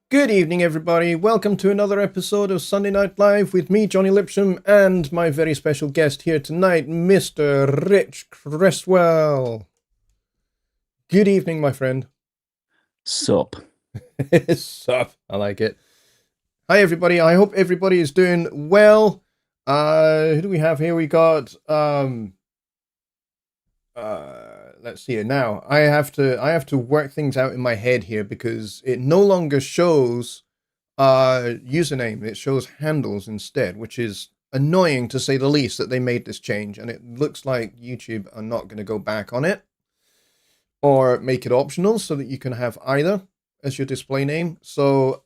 Good evening, everybody. Welcome to another episode of Sunday Night Live with me, Jonny Lipsham, and my very special guest here tonight, Mr. Rich Cresswell. Good evening, my friend. Sup. Sup. I like it. Hi, everybody. I hope everybody is doing well. Who do we have here? We got let's see it now. I have to work things out in my head here because it no longer shows username. It shows handles instead, which is annoying to say the least that they made this change, and it looks like YouTube are not going to go back on it or make it optional so that you can have either as your display name. So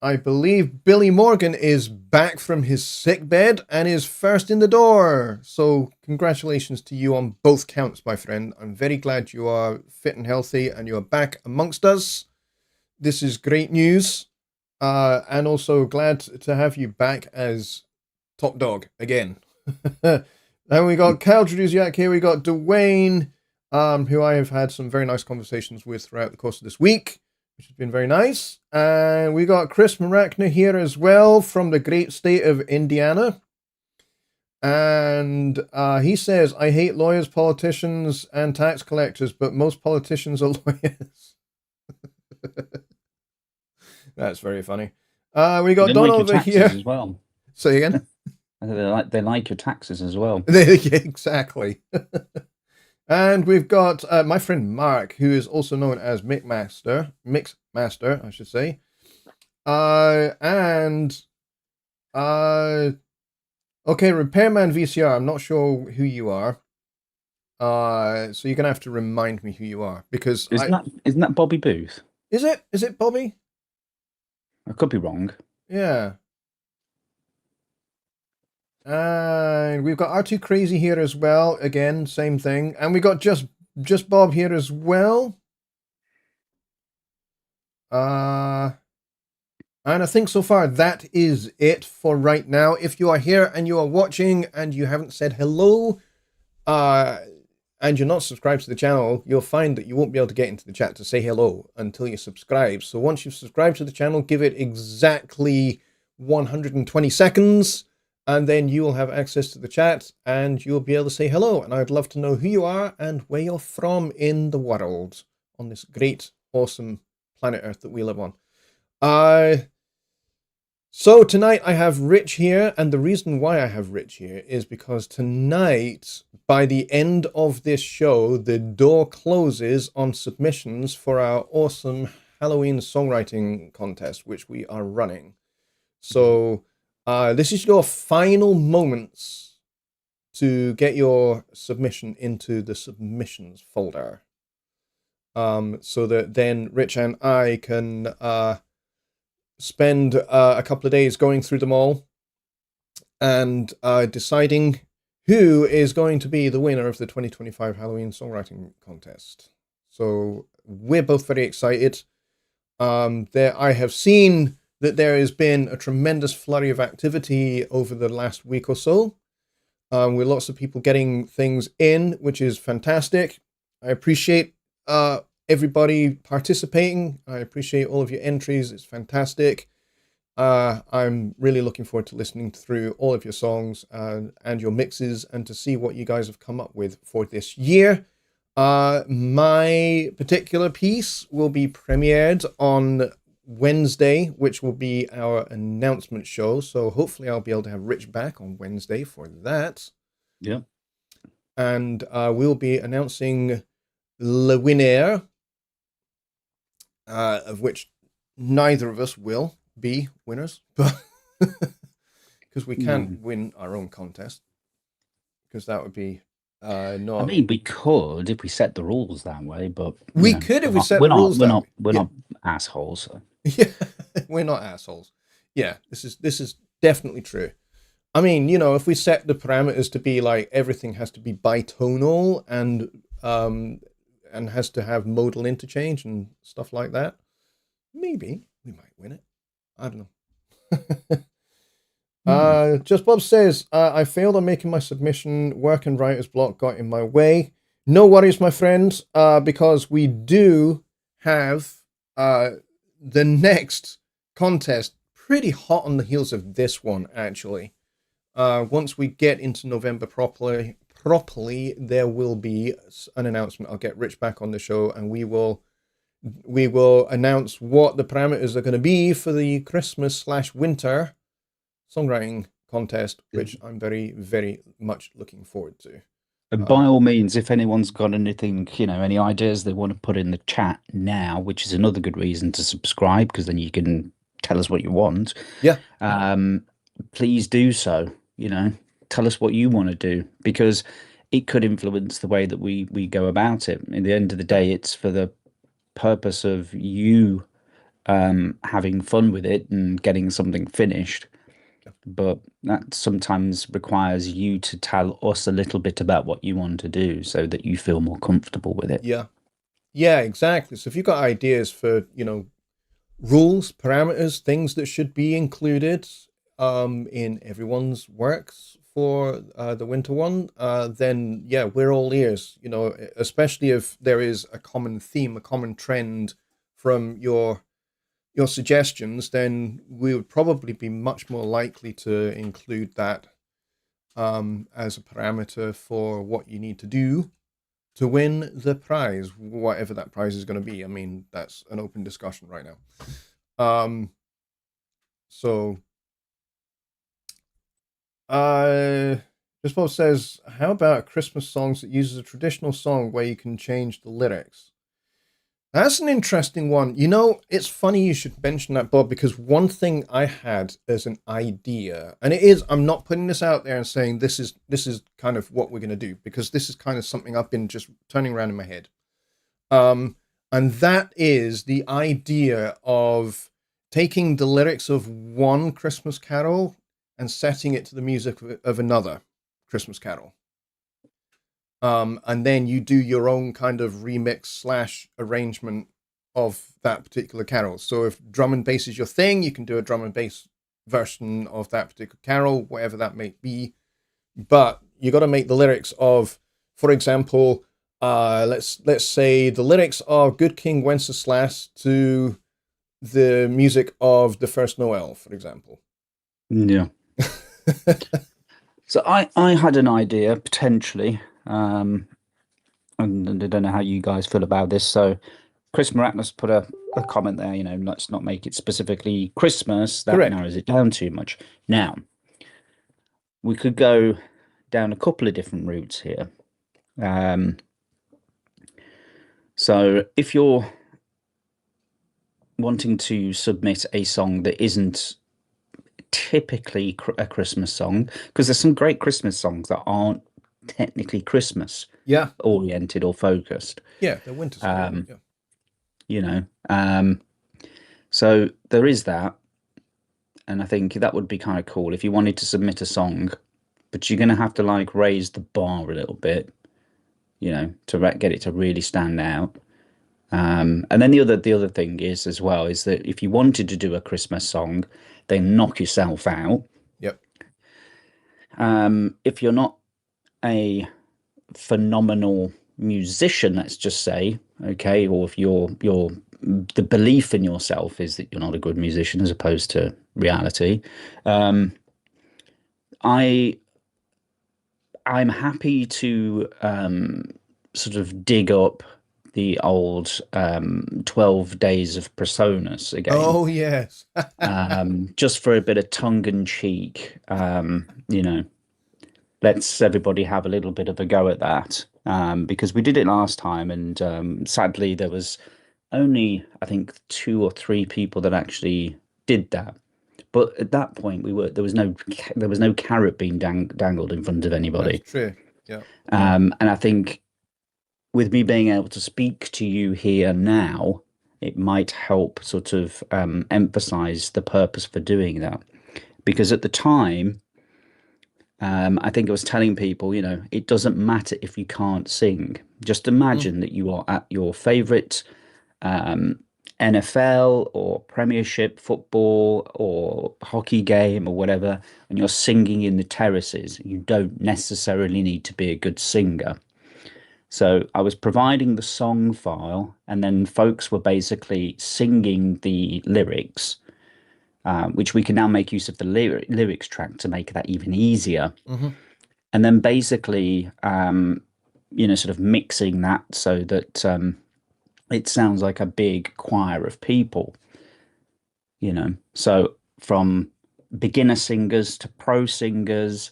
I believe Billy Morgan is back from his sick bed and is first in the door. So congratulations to you on both counts, my friend. I'm very glad you are fit and healthy and you are back amongst us. This is great news. And also glad to have you back as top dog again. Then we got Kyle Druziak here. We got Dwayne, who I have had some very nice conversations with throughout the course of this week, which has been very nice. And we got Chris Marachna here as well from the great state of Indiana. And he says, I hate lawyers, politicians, and tax collectors, but most politicians are lawyers. That's very funny. We got Don over here as well. Say again? They like your taxes as well. Exactly. And we've got my friend Mark, who is also known as Mixmaster, I should say. Okay, Repairman VCR, I'm not sure who you are. So you're going to have to remind me who you are, because... Isn't that Bobby Booth? Is it? Is it Bobby? I could be wrong. Yeah. And we've got R2 Crazy here as well. Again, same thing. And we got just Bob here as well. And I think so far that is it for right now. If you are here and you are watching and you haven't said hello, and you're not subscribed to the channel, you'll find that you won't be able to get into the chat to say hello until you subscribe. So once you've subscribed to the channel, give it exactly 120 seconds. And then you will have access to the chat and you'll be able to say hello. And I'd love to know who you are and where you're from in the world on this great, awesome planet Earth that we live on. So tonight I have Rich here. And the reason why I have Rich here is because tonight, by the end of this show, the door closes on submissions for our awesome Halloween songwriting contest, which we are running. So... this is your final moments to get your submission into the submissions folder. So that then Rich and I can spend a couple of days going through them all and deciding who is going to be the winner of the 2025 Halloween Songwriting Contest. So we're both very excited. I have seen that there has been a tremendous flurry of activity over the last week or so, with lots of people getting things in, which is fantastic. I appreciate everybody participating. I appreciate all of your entries. It's fantastic. I'm really looking forward to listening through all of your songs and your mixes and to see what you guys have come up with for this year. My particular piece will be premiered on Wednesday, which will be our announcement show. So hopefully I'll be able to have Rich back on Wednesday for that. Yeah. and we'll be announcing Le Winner, of which neither of us will be winners, but because we can't win our own contest, because that would be not. I mean, we could if we set the rules that way, but We could if we set we're the rules that way. we're not assholes. So. Yeah, we're not assholes. Yeah, this is definitely true. I mean, if we set the parameters to be like everything has to be bitonal and has to have modal interchange and stuff like that, maybe we might win it. I don't know. Just Bob says, I failed on making my submission. Work and writer's block got in my way. No worries, my friends, because we do have the next contest pretty hot on the heels of this one, actually. Once we get into November properly, there will be an announcement. I'll get Rich back on the show, and we will announce what the parameters are going to be for the Christmas/winter songwriting contest, which I'm very, very much looking forward to. And by all means, if anyone's got anything, any ideas they want to put in the chat now, which is another good reason to subscribe, because then you can tell us what you want. Yeah. Please do so. Tell us what you want to do, because it could influence the way that we go about it. At the end of the day, it's for the purpose of you having fun with it and getting something finished. But that sometimes requires you to tell us a little bit about what you want to do so that you feel more comfortable with it. Yeah, exactly. So if you've got ideas for, rules, parameters, things that should be included in everyone's works for the winter one, then yeah, we're all ears, especially if there is a common theme, a common trend from your suggestions, then we would probably be much more likely to include that as a parameter for what you need to do to win the prize, whatever that prize is going to be. I mean, that's an open discussion right now. Just Bob says, how about Christmas songs that uses a traditional song where you can change the lyrics? That's an interesting one. It's funny you should mention that, Bob, because one thing I had as an idea, and it is, I'm not putting this out there and saying this is kind of what we're going to do, because this is kind of something I've been just turning around in my head. And that is the idea of taking the lyrics of one Christmas carol and setting it to the music of another Christmas carol. And then you do your own kind of remix / arrangement of that particular carol. So if drum and bass is your thing, you can do a drum and bass version of that particular carol, whatever that may be. But you got to make the lyrics of, for example, let's say the lyrics of Good King Wenceslas to the music of The First Noel, for example. Yeah. So I had an idea potentially. And I don't know how you guys feel about this. So Chris Maracnus put a comment there, let's not make it specifically Christmas. That Correct. narrows it down too much. Now, we could go down a couple of different routes here. So if you're wanting to submit a song that isn't typically a Christmas song, because there's some great Christmas songs that aren't technically Christmas oriented or focused. Yeah, the winter song. So there is that, and I think that would be kind of cool if you wanted to submit a song, but you're going to have to raise the bar a little bit, to get it to really stand out. And then the other thing is as well is that if you wanted to do a Christmas song, then knock yourself out. Yep. If you're not a phenomenal musician, let's just say, okay, or if the belief in yourself is that you're not a good musician as opposed to reality, I'm happy to sort of dig up the old 12 Days of Personas again. Oh, yes. Just for a bit of tongue in cheek, let's everybody have a little bit of a go at that. Because we did it last time, and sadly there was only, I think, two or three people that actually did that. But at that point, we were there was no carrot being dangled in front of That's anybody. true. Yeah. And I think with me being able to speak to you here now, it might help sort of emphasize the purpose for doing that. Because at the time, I think I was telling people, it doesn't matter if you can't sing. Just Mm. imagine that you are at your favorite NFL or Premiership football or hockey game or whatever, and you're singing in the terraces. You don't necessarily need to be a good singer. So I was providing the song file, and then folks were basically singing the lyrics, which we can now make use of the lyrics track to make that even easier. Hmm. And then basically, sort of mixing that so that it sounds like a big choir of people. So from beginner singers to pro singers,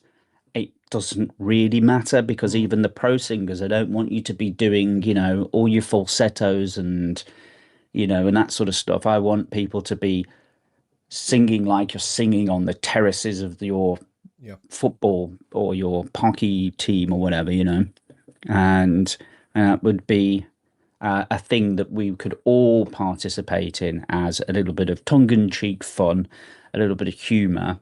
it doesn't really matter because Hmm. even the pro singers, I don't want you to be doing, all your falsettos and that sort of stuff. I want people to be singing like you're singing on the terraces of your Yeah. football or your hockey team or whatever. And that would be a thing that we could all participate in as a little bit of tongue-in-cheek fun, a little bit of humor,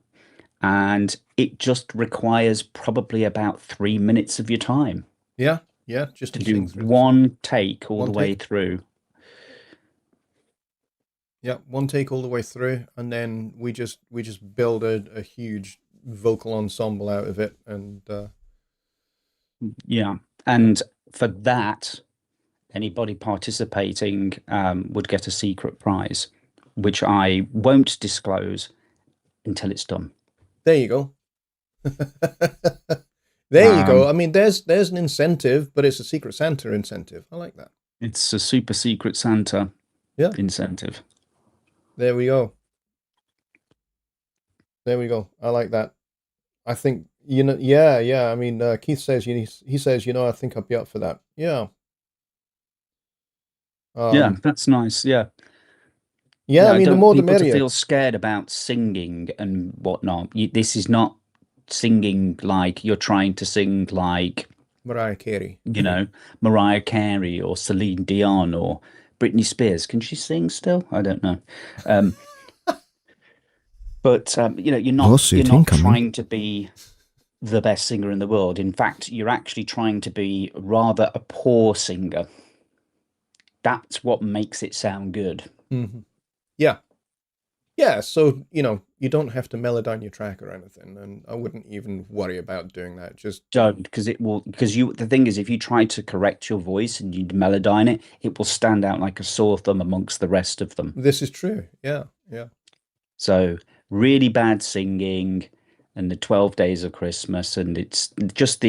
and it just requires probably about 3 minutes of your time Yeah. Yeah. Just to to do sing through the song. one take all One the way take. through. Yeah. One take all the way through, and then we just build a huge vocal ensemble out of it, and Yeah, yeah. and for that, anybody participating would get a secret prize, which I won't disclose until it's done. There you go. There you go. Um, I mean, there's an incentive, but it's a Secret Santa incentive. I like that. it's a super secret Santa Yeah. incentive. There we go. There we go. I like that. I think yeah, yeah. I mean, Keith says he says I think I'd be up for that. Yeah. Yeah, Um. that's nice. Yeah. Yeah. I Yeah, I mean, the don't want more the people to merrier. feel scared about singing and whatnot. This is not singing like you're trying to sing like, Mariah Carey. Mariah Carey or Celine Dion or Britney Spears. Can she sing still? I don't know. Um, but you're not you're Lawsuit not incoming. trying to be the best singer in the world. In fact, you're actually trying to be rather a poor singer. That's what makes it sound good. Hmm. Yeah. Yeah. So you don't have to mellow down your track or anything, and I wouldn't even worry about doing that. Just Don't, because it will, because the thing is, if you try to correct your voice and you melodyne it, it will stand out like a sore thumb amongst the rest of them. this is true. Yeah. Yeah. So really bad singing and the 12 days of Christmas, and it's just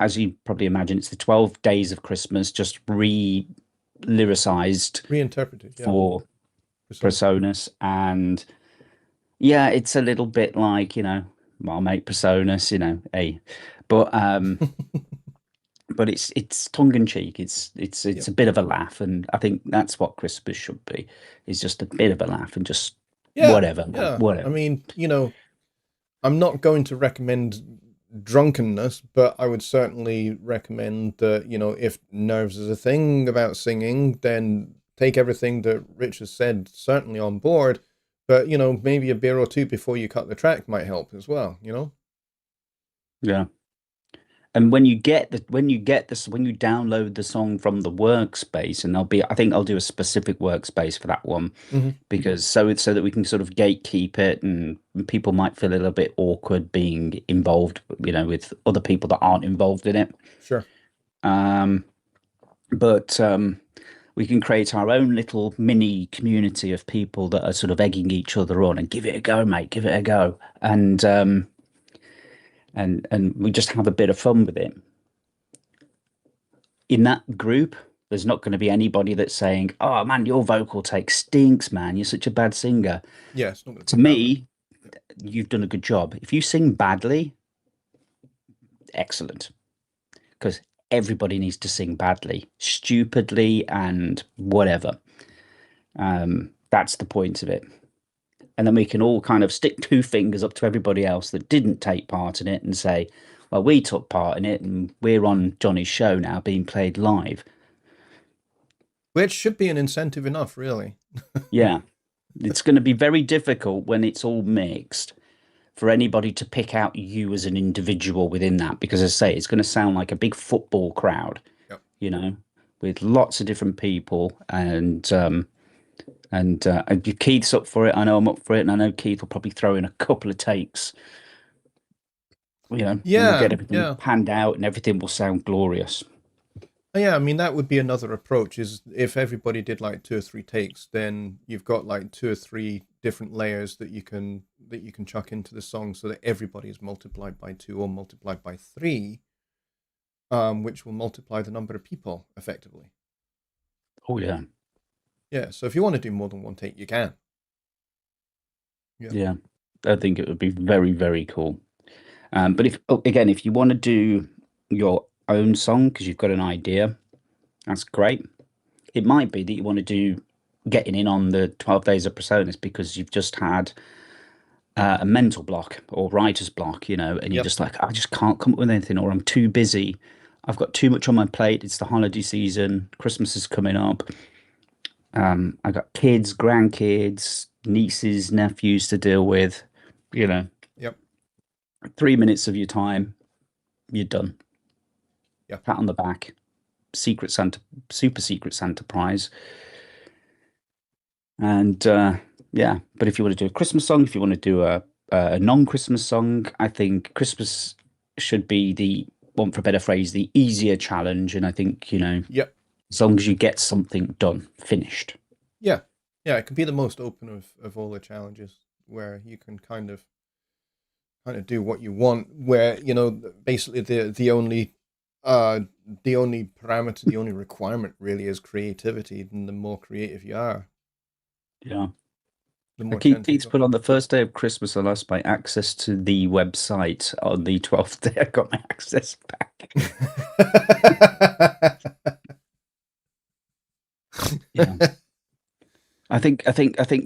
as you probably imagine, it's the 12 days of Christmas just lyricized Reinterpreted. Yeah. for Persona. Personas. And yeah, it's a little bit like, I'll make Personas, hey, but it's tongue in cheek. It's Yeah. a bit of a laugh, and I think that's what Christmas should be. Is just a bit of a laugh and just Yeah. whatever, man, Yeah. I whatever. mean, I'm not going to recommend drunkenness, but I would certainly recommend that, if nerves is a thing about singing, then take everything that Rich has said certainly on board. But, maybe a beer or two before you cut the track might help as well. Yeah. And when you download the song from the workspace, and I think I'll do a specific workspace for that one Hmm. because so that we can sort of gatekeep it, and people might feel a little bit awkward being involved, with other people that aren't involved in it. Sure. Um, but we can create our own little mini community of people that are sort of egging each other on and give it a go, mate, give it a go, and we just have a bit of fun with it. In that group, there's not going to be anybody that's saying, "Oh man, your vocal take stinks, man. You're such a bad singer." Yeah, it's not going to To be that way. me, you've done a good job. If you sing badly, excellent because everybody needs to sing badly, stupidly, and whatever. That's the point of it. And then we can all kind of stick two fingers up to everybody else that didn't take part in it and say, well, we took part in it and we're on Jonny's show now being played live. Which should be an incentive enough, really. Yeah. It's going to be very difficult when it's all mixed for anybody to pick out you as an individual within that, because as I say, it's going to sound like a big football crowd, Yep. you know, with lots of different people. And Keith's up for it. I know I'm up for it, and I know Keith will probably throw in a couple of takes. You know, and we'll get everything panned out, and everything will sound glorious. Yeah, I mean, that would be another approach, is if everybody did like 2 or 3 takes, then you've got like 2 or 3 different layers that you can chuck into the song, so that everybody is multiplied by 2 or multiplied by 3, which will multiply the number of people effectively. Oh yeah. Yeah, so if you want to do more than 1 take, you can. Yeah, I think it would be very, very cool. But if you want to do your own song because you've got an idea, that's great. It might be that you want to do getting in on the 12 Days of Personas because you've just had a mental block or writer's block, you know, and you're just like, I just can't come up with anything, or I'm too busy. I've got too much on my plate. It's the holiday season. Christmas is coming up. I got kids, grandkids, nieces, nephews to deal with, you know. Yep. 3 minutes of your time, you're done. Yeah. Pat on the back, Secret Santa, super secret Santa prize. And yeah, but if you want to do a Christmas song, if you want to do a non-Christmas song, I think Christmas should be the, want for a better phrase, the easier challenge. And I think, you know, as long as you get something done, finished. Yeah. Yeah, it can be the most open of all the challenges, where you can kind of do what you want, where, you know, basically the only parameter, the only requirement really is creativity, and the more creative you are. Yeah. The more Keith's put on the first day of Christmas, I lost my access to the website. On the 12th day, I got my access back. Yeah. I think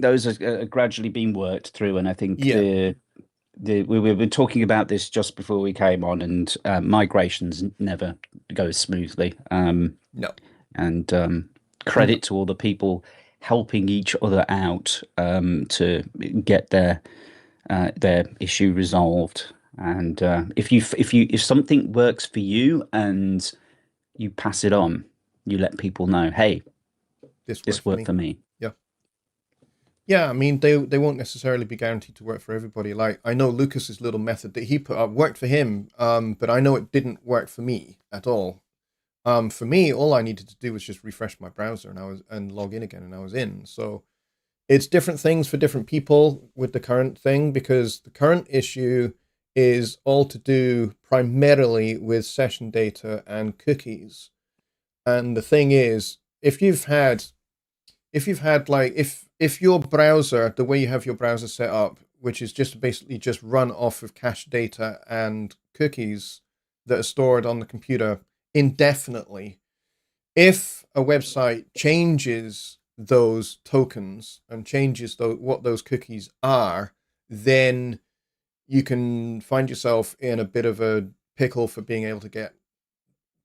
those are gradually being worked through, and I think we were talking about this just before we came on, and migrations never go smoothly. No. And credit to all the people helping each other out to get their issue resolved. And if something works for you and you pass it on, you let people know, hey, this worked for me. Yeah, I mean, they won't necessarily be guaranteed to work for everybody. Like, I know Lucas's little method that he put up worked for him, but I know it didn't work for me at all. For me, all I needed to do was just refresh my browser and log in again, and I was in. So it's different things for different people with the current thing, because the current issue is all to do primarily with session data and cookies. And the thing is, if your browser, the way you have your browser set up, which is just basically just run off of cache data and cookies that are stored on the computer indefinitely, if a website changes those tokens and changes what those cookies are, then you can find yourself in a bit of a pickle for being able to get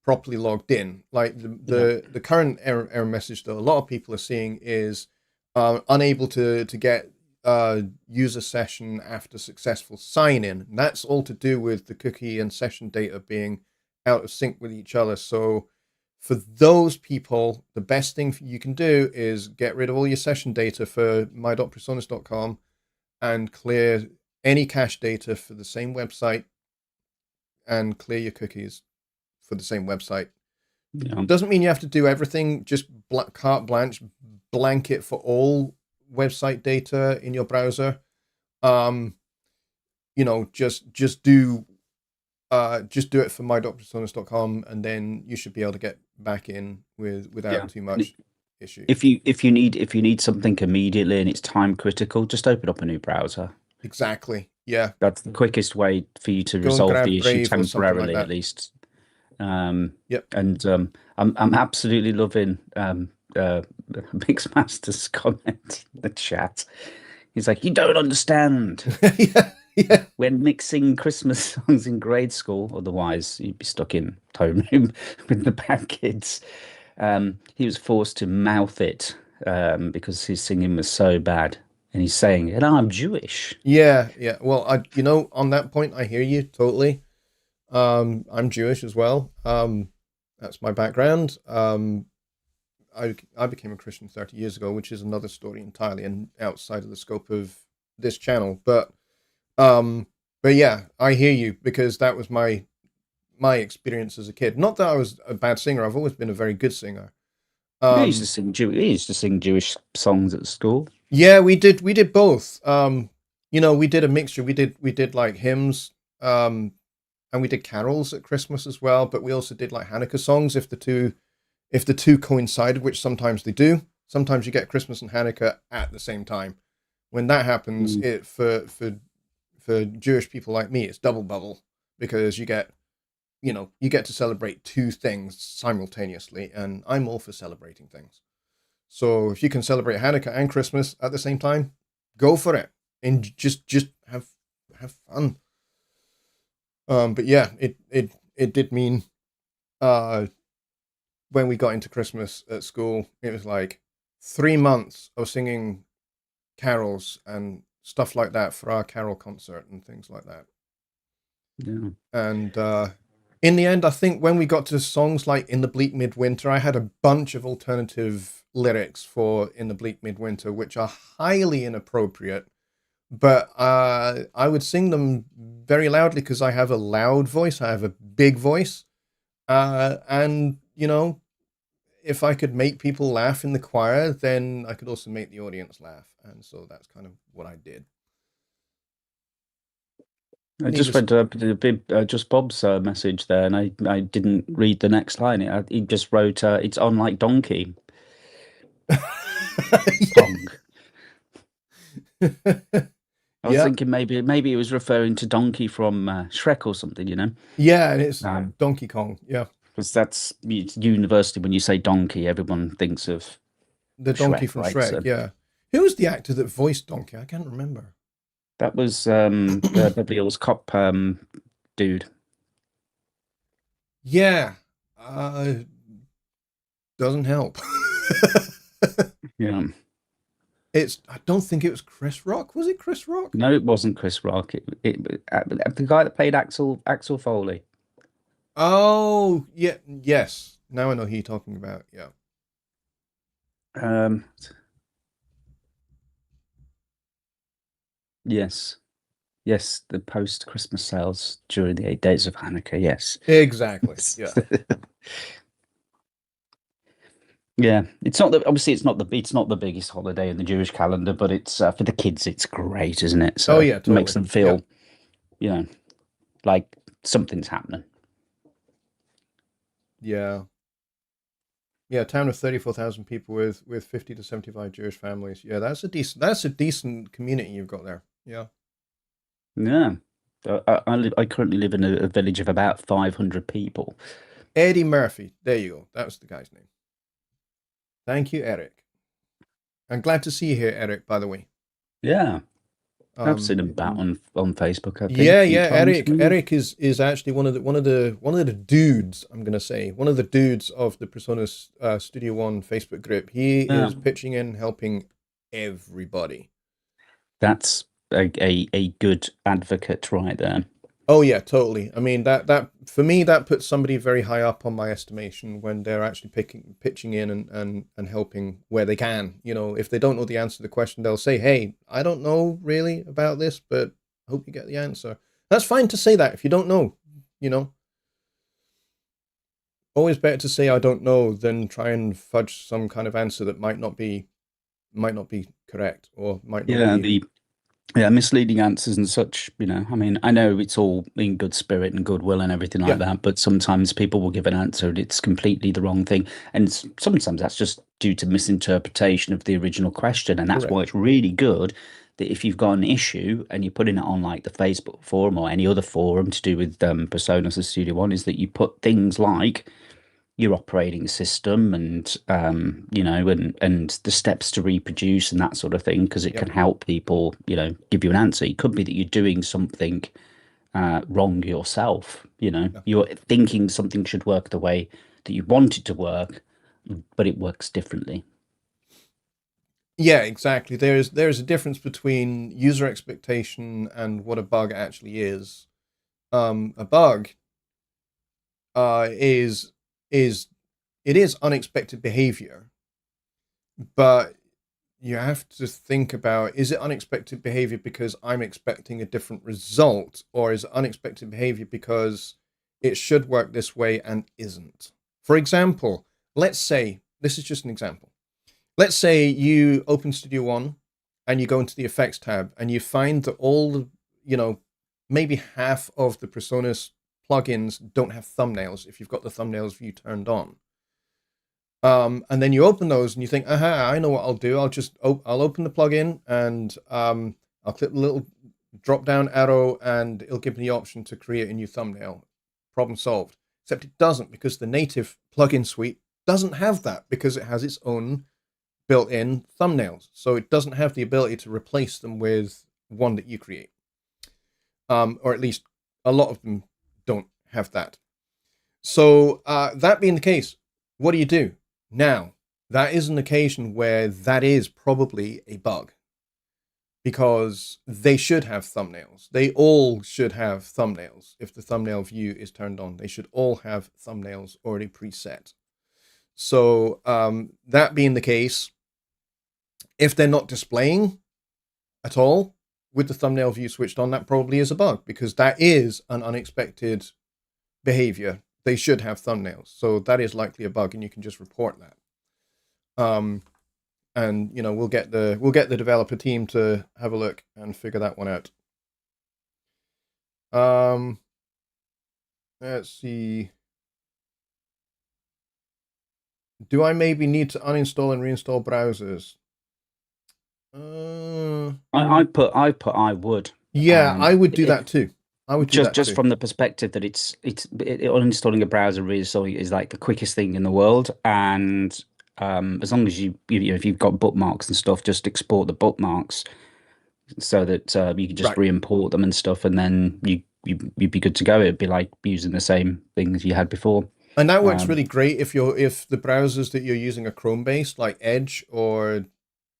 properly logged in. Like the current error message that a lot of people are seeing is unable to get user session after successful sign-in. And that's all to do with the cookie and session data being out of sync with each other. So for those people, the best thing you can do is get rid of all your session data for my.personas.com and clear any cache data for the same website, and clear your cookies for the same website. Doesn't mean you have to do everything, just carte blanche, blanket for all website data in your browser. You know, just do it for my.personas.com, and then you should be able to get back in without too much issue. If you need something immediately and it's time critical, just open up a new browser. Exactly. Yeah. That's the quickest way for you to Go and resolve grab the issue Brave or something like temporarily, at that. least. Um, Yep. and I'm absolutely loving Mixmaster's comment in the chat. He's like, "You don't understand." Yeah. Yeah. When mixing Christmas songs in grade school, otherwise you'd be stuck in homeroom with the bad kids. He was forced to mouth it because his singing was so bad. And he's saying, "And I'm Jewish." Yeah. Yeah. Well, on that point, I hear you totally. I'm Jewish as well. That's my background. I became a Christian 30 years ago, which is another story entirely and outside of the scope of this channel. Um, but yeah, I hear you because that was my experience as a kid. Not that I was a bad singer. I've always been a very good singer. Um, He used to sing Jewish songs at school. yeah, we did both. We did a mixture. We did like hymns, and we did carols at Christmas as well. But we also did like Hanukkah songs if the two coincided, which sometimes they do. Sometimes you get Christmas and Hanukkah at the same time. When that happens, Mm. it for Jewish people like me, it's double bubble because you get to celebrate two things simultaneously, and I'm all for celebrating things. So if you can celebrate Hanukkah and Christmas at the same time, go for it and just have fun. But yeah, it did mean uh when we got into Christmas at school, it was like 3 months of singing carols and stuff like that for our carol concert and things like that. Yeah. And in the end, I think when we got to songs like In the Bleak Midwinter, I had a bunch of alternative lyrics for In the Bleak Midwinter, which are highly inappropriate. But I would sing them very loudly because I have a loud voice, I have a big voice. And, if I could make people laugh in the choir, then I could also make the audience laugh. And so that's kind of what I did. I just Needless. read just Bob's message there, and I didn't read the next line. He just wrote, "It's on like donkey song." I was Yeah. thinking maybe it was referring to Donkey from Shrek or something, Yeah, and it's Um, Donkey Kong. Yeah. because it's universally when you say donkey, everyone thinks of The donkey Shrek, from right? Shrek, So yeah. Who was the actor that voiced Donkey? I can't remember. that was the Beverly Hills Cop dude. Yeah. Doesn't help. Yeah. I don't think it was Chris Rock. Was it Chris Rock? No, it wasn't Chris Rock. The guy that played Axel Foley. Oh, yeah, yes. Now I know who you're talking about. Yeah. Um, yes. Yes, the post Christmas sales during the 8 days of Hanukkah. Yes. Exactly. Yeah. Yeah, it's not the obviously it's not the biggest holiday in the Jewish calendar, but it's for the kids it's great, isn't it? Oh So yeah, it makes totally. them Yeah. feel, you know, like something's happening. Yeah. Yeah, a town of 34,000 people with 50 to 75 Jewish families. Yeah, that's a decent community you've got there. Yeah. Yeah. I currently live in a village of about 500 people. Eddie Murphy. There you go. That was the guy's name. Thank you, Eric. I'm glad to see you here, Eric, by the way. Yeah, I've Um seen him about on Facebook, I think, yeah, a few yeah, times. Eric is actually one of the dudes, I'm gonna say. One of the dudes of the Personas Studio One Facebook group. He Yeah, is pitching in, helping everybody. that's a good advocate right there. Oh yeah, totally. I mean that for me that puts somebody very high up on my estimation when they're actually pitching in and helping where they can. If they don't know the answer to the question, they'll say, "Hey, I don't know really about this, but I hope you get the answer." That's fine to say that if you don't know. You know, always better to say I don't know than try and fudge some kind of answer that might not be correct or might not Yeah, be. the Yeah, misleading answers and such, I mean, I know it's all in good spirit and goodwill and everything like Yeah, that, but sometimes people will give an answer and it's completely the wrong thing. And sometimes that's just due to misinterpretation of the original question. And that's why correct. it's really good that if you've got an issue and you're putting it on like the Facebook forum or any other forum to do with personas of Studio One, is that you put things like your operating system and and the steps to reproduce and that sort of thing, because it Yep. can help people give you an answer. It could be that you're doing something wrong yourself. Yeah. You're thinking something should work the way that you want it to work, but it works differently. Yeah, exactly. There's a difference between user expectation and what a bug actually is. A bug is it is unexpected behavior, but you have to think about, is it unexpected behavior because I'm expecting a different result, or is it unexpected behavior because it should work this way and isn't? For example, let's say, this is just an example. Let's say you open Studio One and you go into the effects tab and you find that all the, maybe half of the Personas plugins don't have thumbnails if you've got the thumbnails view turned on. And then you open those and you think, aha, I know what I'll do. I'll open the plugin and I'll click the little drop down arrow and it'll give me the option to create a new thumbnail. Problem solved. Except it doesn't, because the native plugin suite doesn't have that, because it has its own built-in thumbnails. So it doesn't have the ability to replace them with one that you create. Or at least a lot of them don't have that. So that being the case, what do you do? Now, that is an occasion where that is probably a bug, because they should have thumbnails. They all should have thumbnails. If the thumbnail view is turned on, they should all have thumbnails already preset. So that being the case, if they're not displaying at all with the thumbnail view switched on, that probably is a bug, because that is an unexpected behavior. They should have thumbnails. So that is likely a bug, and you can just report that. And we'll get the developer team to have a look and figure that one out. Let's see. Do I maybe need to uninstall and reinstall browsers? I would. Yeah, I would do that too. I would do just that just too. from the perspective that uninstalling a browser reinstalling is like the quickest thing in the world, and as long as if you've got bookmarks and stuff, just export the bookmarks so that you can just Right. re-import them and stuff, and then you'd be good to go. It'd be like using the same things you had before. And that works really great if the browsers that you're using are Chrome based, like Edge, or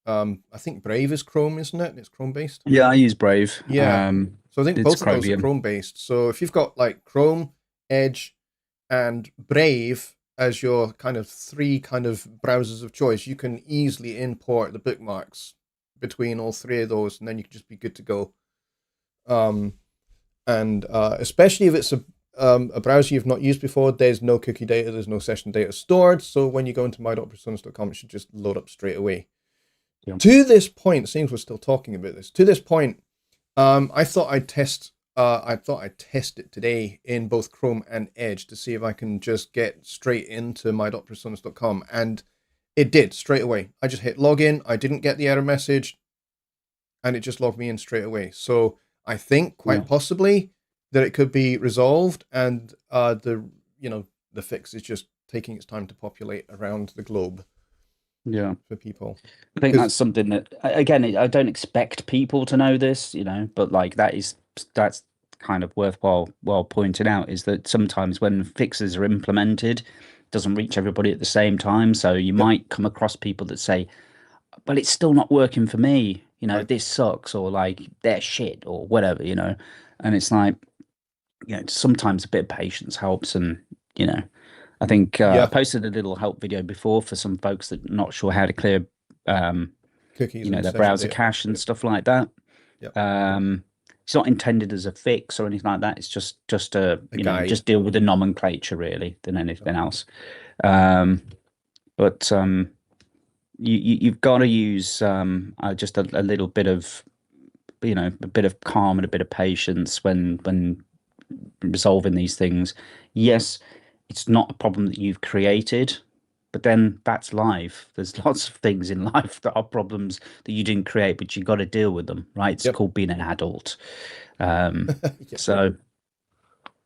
I think Brave is Chrome, isn't it? It's Chrome based. Yeah, I use Brave. Yeah. So I think It's both of those are Chromium. Chrome based. So if you've got like Chrome, Edge, and Brave as your kind of three kind of browsers of choice, you can easily import the bookmarks between all three of those, and then you can just be good to go. And especially if it's a browser you've not used before, there's no cookie data, there's no session data stored. So when you go into my.personas.com, it should just load up straight away. Yeah. To this point, it seems we're still talking about this. To this point, I thought I'd test it today in both Chrome and Edge to see if I can just get straight into my.personas.com, and it did straight away. I just hit login. I didn't get the error message, and it just logged me in straight away. So I think quite possibly that it could be resolved, and the fix is just taking its time to populate around the globe. Yeah, for people. I think that's something that, again, I don't expect people to know this, but like that's kind of worthwhile pointing out, is that sometimes when fixes are implemented, it doesn't reach everybody at the same time. So you might come across people that say, "Well, it's still not working for me. Right. This sucks," or like they're shit or whatever, And it's like, sometimes a bit of patience helps, and I think I posted a little help video before for some folks that are not sure how to clear, cookies, their browser cache and stuff like that. Yep. It's not intended as a fix or anything like that. It's just a just deal with the nomenclature really than anything else. But you've got to use just a little bit of a bit of calm and a bit of patience when resolving these things. Yes, it's not a problem that you've created, but then that's life. There's lots of things in life that are problems that you didn't create, but you got to deal with them, right? It's Yep. called being an adult. Um, Yeah. so,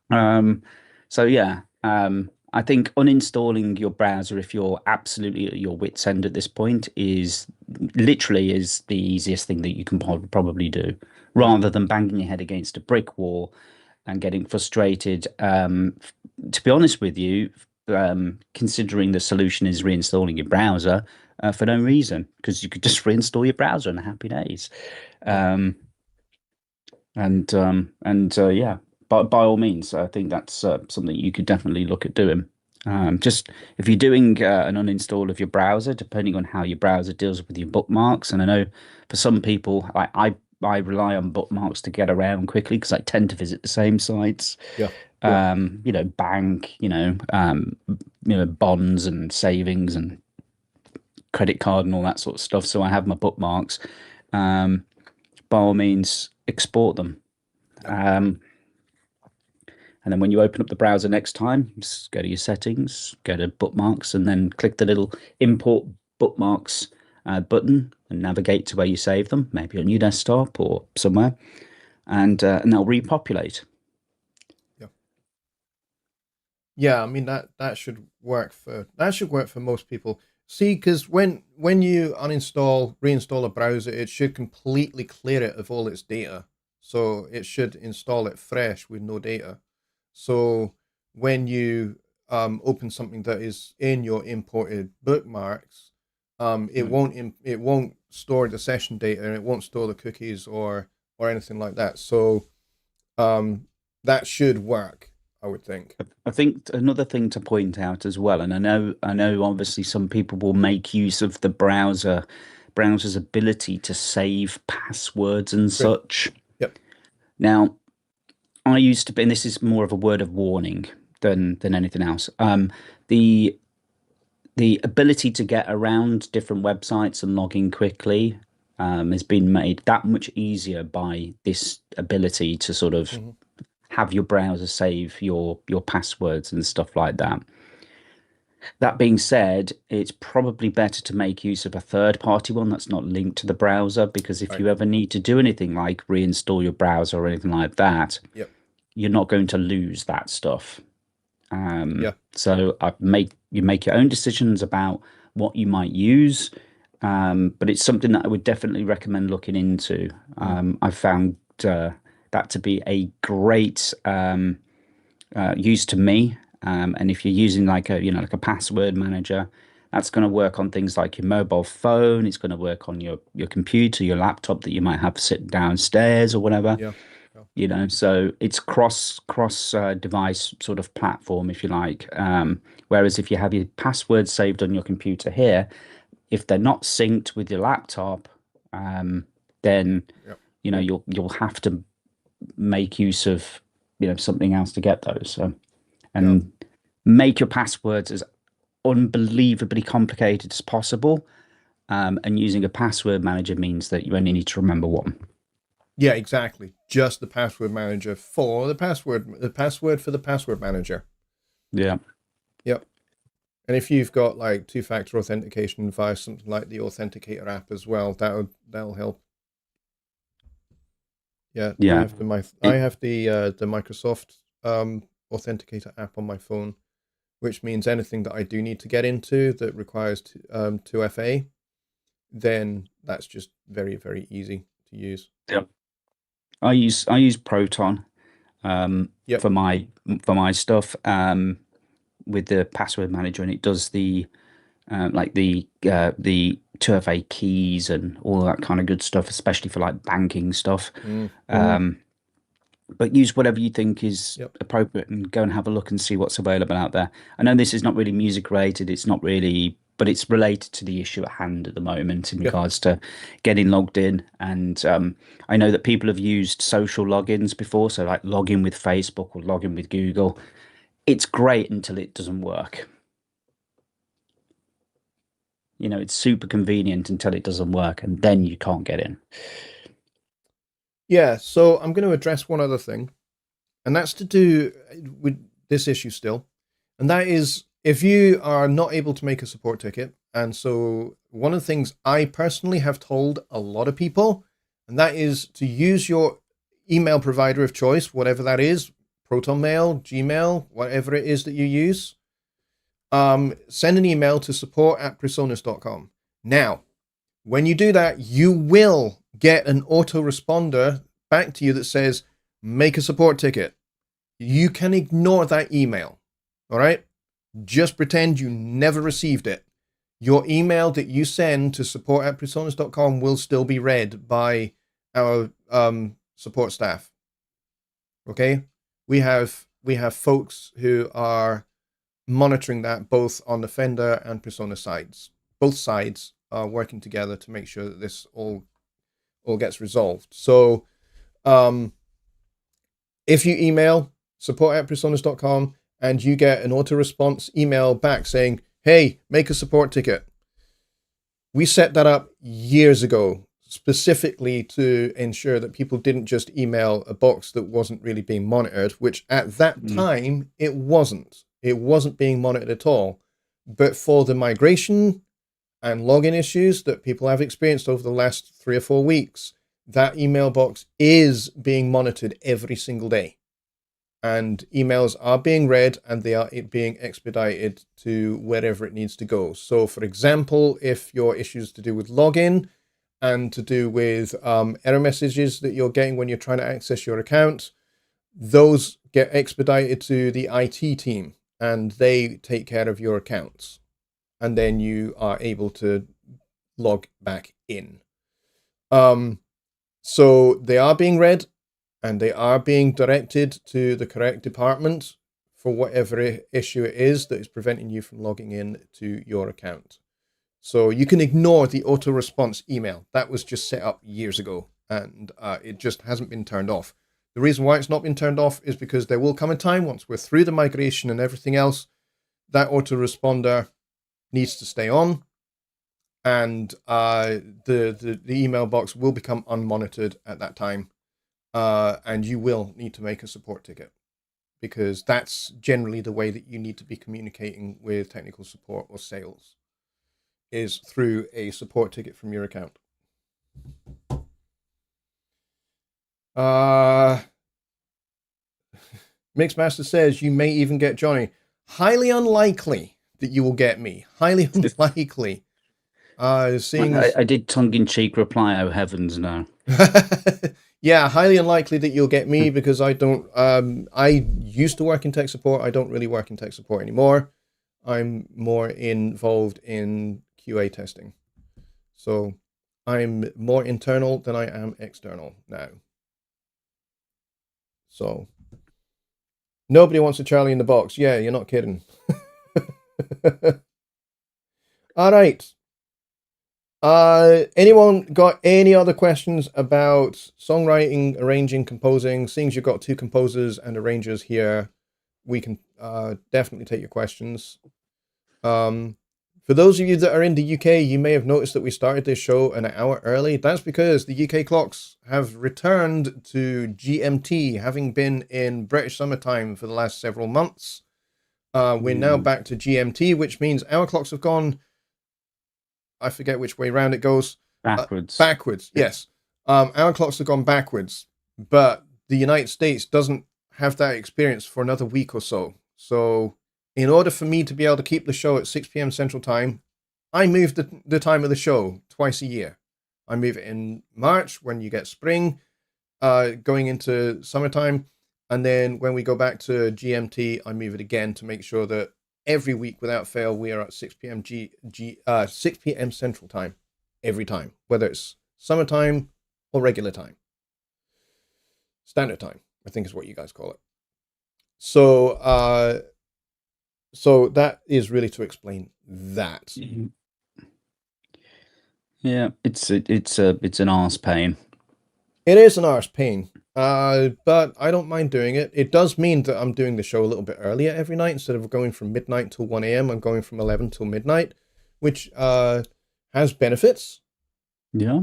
um, so yeah, I think uninstalling your browser if you're absolutely at your wit's end at this point is literally is the easiest thing that you can probably do, Yeah. rather than banging your head against a brick wall and getting frustrated. To be honest with you, considering the solution is reinstalling your browser for no reason, because you could just reinstall your browser and happy days. Yeah. Um, yeah, by all means, I think that's something you could definitely look at doing. Just if you're doing an uninstall of your browser, depending on how your browser deals with your bookmarks, and I know for some people, I rely on bookmarks to get around quickly because I tend to visit the same sites. Yeah. Yep. Bank, bonds and savings and credit card and all that sort of stuff. So I have my bookmarks. Um, by all means, export them. Yep. Um, and then when you open up the browser next time, just go to your settings, go to bookmarks, and then click the little import bookmarks button and navigate to where you save them, maybe on your desktop or somewhere, and they'll repopulate. Yeah. Yeah. I mean that should work for most people. See, because when you reinstall a browser, it should completely clear it of all its data. So it should install it fresh with no data. So when you open something that is in your imported bookmarks, it won't store the session data, and it won't store the cookies or anything like that. So um, that should work, I would think. I think another thing to point out as well, and I know obviously some people will make use of the browser's ability to save passwords and Great. such. Yep. Now, I used to be, and this is more of a word of warning than anything else. The ability to get around different websites and log in quickly has been made that much easier by this ability to sort of Hmm. have your browser save your passwords and stuff like that. That being said, it's probably better to make use of a third party one that's not linked to the browser, because if Right. you ever need to do anything like reinstall your browser or anything like that, Yep. you're not going to lose that stuff. Yeah. So you make your own decisions about what you might use, but it's something that I would definitely recommend looking into. Mm. I've found that to be a great use to me. And if you're using like a password manager, that's going to work on things like your mobile phone. It's going to work on your computer, your laptop that you might have sitting downstairs or whatever. Yeah. Yeah. So it's cross device sort of platform, if you like. Whereas if you have your passwords saved on your computer here, if they're not synced with your laptop, then Yep. you'll have to make use of something else to get those. So, Yeah. and make your passwords as unbelievably complicated as possible. And using a password manager means that you only need to remember one. Yeah, exactly. Just the password manager for the password for the password manager. Yeah. Yep. And if you've got like two-factor authentication via something like the Authenticator app as well, that'll help. Yeah, Yeah. I It, have the Microsoft Authenticator app on my phone, which means anything that I do need to get into that requires 2FA, then that's just very, very easy to use. yeah. I use Proton Yep. for my stuff with the password manager, and it does like the 2FA keys and all that kind of good stuff, especially for like banking stuff. Mm. But use whatever you think is Yep. appropriate and go and have a look and see what's available out there. I know this is not really music related, it's not really, but it's related to the issue at hand at the moment in Yeah. regards to getting logged in. And I know that people have used social logins before, so like login with Facebook or login with Google. It's great until it doesn't work. It's super convenient until it doesn't work, and then you can't get in. Yeah. So I'm going to address one other thing, and that's to do with this issue still, and that is if you are not able to make a support ticket, and so one of the things I personally have told a lot of people, and that is to use your email provider of choice, whatever that is, ProtonMail, Gmail, whatever it is that you use. Send an email to support@presonus.com. Now, when you do that, you will get an autoresponder back to you that says, make a support ticket. You can ignore that email. All right? Just pretend you never received it. Your email that you send to support@presonus.com will still be read by our support staff. Okay? We have folks who are monitoring that both on the Fender and Persona sides. Both sides are working together to make sure that this all gets resolved. So if you email support@presonus.com and you get an auto response email back saying, hey, make a support ticket. We set that up years ago, specifically to ensure that people didn't just email a box that wasn't really being monitored, which at that time, it wasn't. It wasn't being monitored at all. But for the migration and login issues that people have experienced over the last 3 or 4 weeks, that email box is being monitored every single day. And emails are being read and they are being expedited to wherever it needs to go. So, for example, if your issues to do with login and to do with error messages that you're getting when you're trying to access your account, those get expedited to the IT team and they take care of your accounts. And then you are able to log back in. So they are being read and they are being directed to the correct department for whatever issue it is that is preventing you from logging in to your account. So you can ignore the auto response email. That was just set up years ago and it just hasn't been turned off. The reason why it's not been turned off is because there will come a time once we're through the migration and everything else, that autoresponder needs to stay on, and the email box will become unmonitored at that time, and you will need to make a support ticket because that's generally the way that you need to be communicating with technical support or sales, is through a support ticket from your account. Mixmaster says you may even get Jonny. Highly unlikely that you will get me. Highly unlikely. Seeing I did tongue-in-cheek reply, oh heavens no. Yeah, highly unlikely that you'll get me because I don't I used to work in tech support. I don't really work in tech support anymore. I'm more involved in QA testing. So I'm more internal than I am external now. So nobody wants a Charlie in the box. Yeah, you're not kidding. All right. Anyone got any other questions about songwriting, arranging, composing? Seeing as you've got 2 composers and arrangers here, we can definitely take your questions. For those of you that are in the UK, you may have noticed that we started this show an hour early. That's because the UK clocks have returned to GMT, having been in British summertime for the last several months. We're now back to GMT, which means our clocks have gone, I forget which way round it goes. Backwards. Backwards, yes. Our clocks have gone backwards, but the United States doesn't have that experience for another week or so. So in order for me to be able to keep the show at 6 p.m. Central Time, I move the time of the show twice a year. I move it in March when you get spring, going into summertime. And then when we go back to GMT, I move it again to make sure that every week without fail, we are at 6 p.m. 6 p.m. Central Time every time, whether it's summertime or regular time. Standard time, I think is what you guys call it. So, so that is really to explain that. Yeah, it's an arse pain. It is an arse pain, but I don't mind doing it. It does mean that I'm doing the show a little bit earlier every night. Instead of going from midnight till 1 a.m., I'm going from 11 till midnight, which has benefits. Yeah.